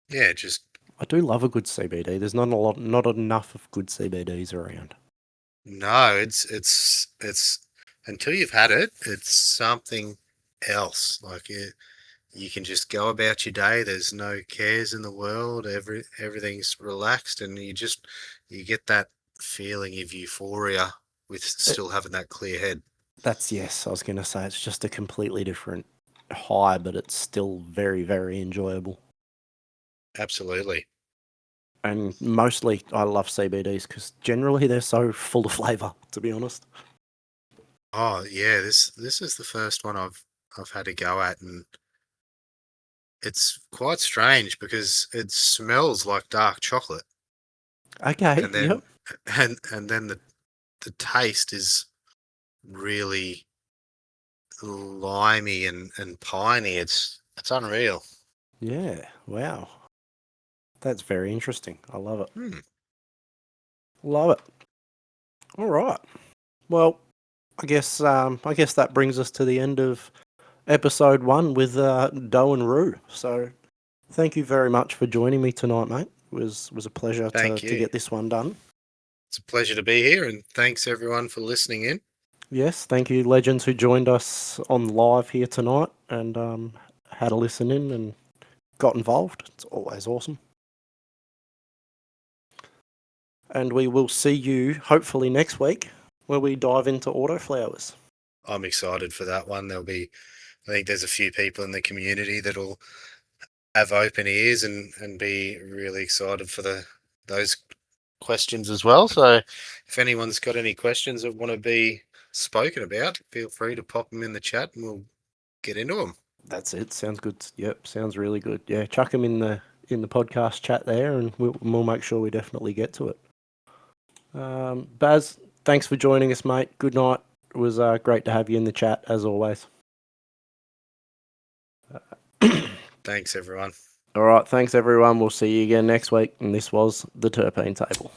Speaker 3: Yeah, just
Speaker 1: I do love a good CBD. There's not enough of good CBDs around.
Speaker 3: no, it's until you've had it, it's something else. Like you can just go about your day. There's no cares in the world. Everything's relaxed, and you get that feeling of euphoria with
Speaker 1: It,
Speaker 3: still having that clear head.
Speaker 1: that's yes. I was going to say it's just a completely different high, but it's still very, very enjoyable.
Speaker 3: Absolutely.
Speaker 1: And mostly, I love CBDs because generally they're so full of flavour. To be honest.
Speaker 3: Oh yeah, this is the first one I've had to go at, and it's quite strange because it smells like dark chocolate,
Speaker 1: Okay.
Speaker 3: and
Speaker 1: Yep.
Speaker 3: then and then the taste is really limey and piney. It's unreal.
Speaker 1: Yeah. Wow. That's very interesting. I love it.
Speaker 3: Hmm.
Speaker 1: Love it. All right. Well, I guess that brings us to the end of episode 1 with Doe and Roo. So thank you very much for joining me tonight, mate. It was a pleasure
Speaker 3: Thank
Speaker 1: to
Speaker 3: you.
Speaker 1: get this one done.
Speaker 3: It's a pleasure to be here, and thanks everyone for listening in.
Speaker 1: Yes, thank you, legends who joined us on live here tonight and had a listen in and got involved. It's always awesome. And we will see you hopefully next week where we dive into autoflowers.
Speaker 3: I'm excited for that one. I think there's a few people in the community that'll have open ears and be really excited for those questions as well. So if anyone's got any questions that want to be spoken about, feel free to pop them in the chat and we'll get into them.
Speaker 1: That's it. Sounds good. Yep, sounds really good. Yeah, chuck them in the podcast chat there, and we'll make sure we definitely get to it. Baz, thanks for joining us, mate. Good night. It was great to have you in the chat as always.
Speaker 3: Thanks, everyone.
Speaker 1: All right, thanks everyone. We'll see you again next week. And this was the Terpene Table.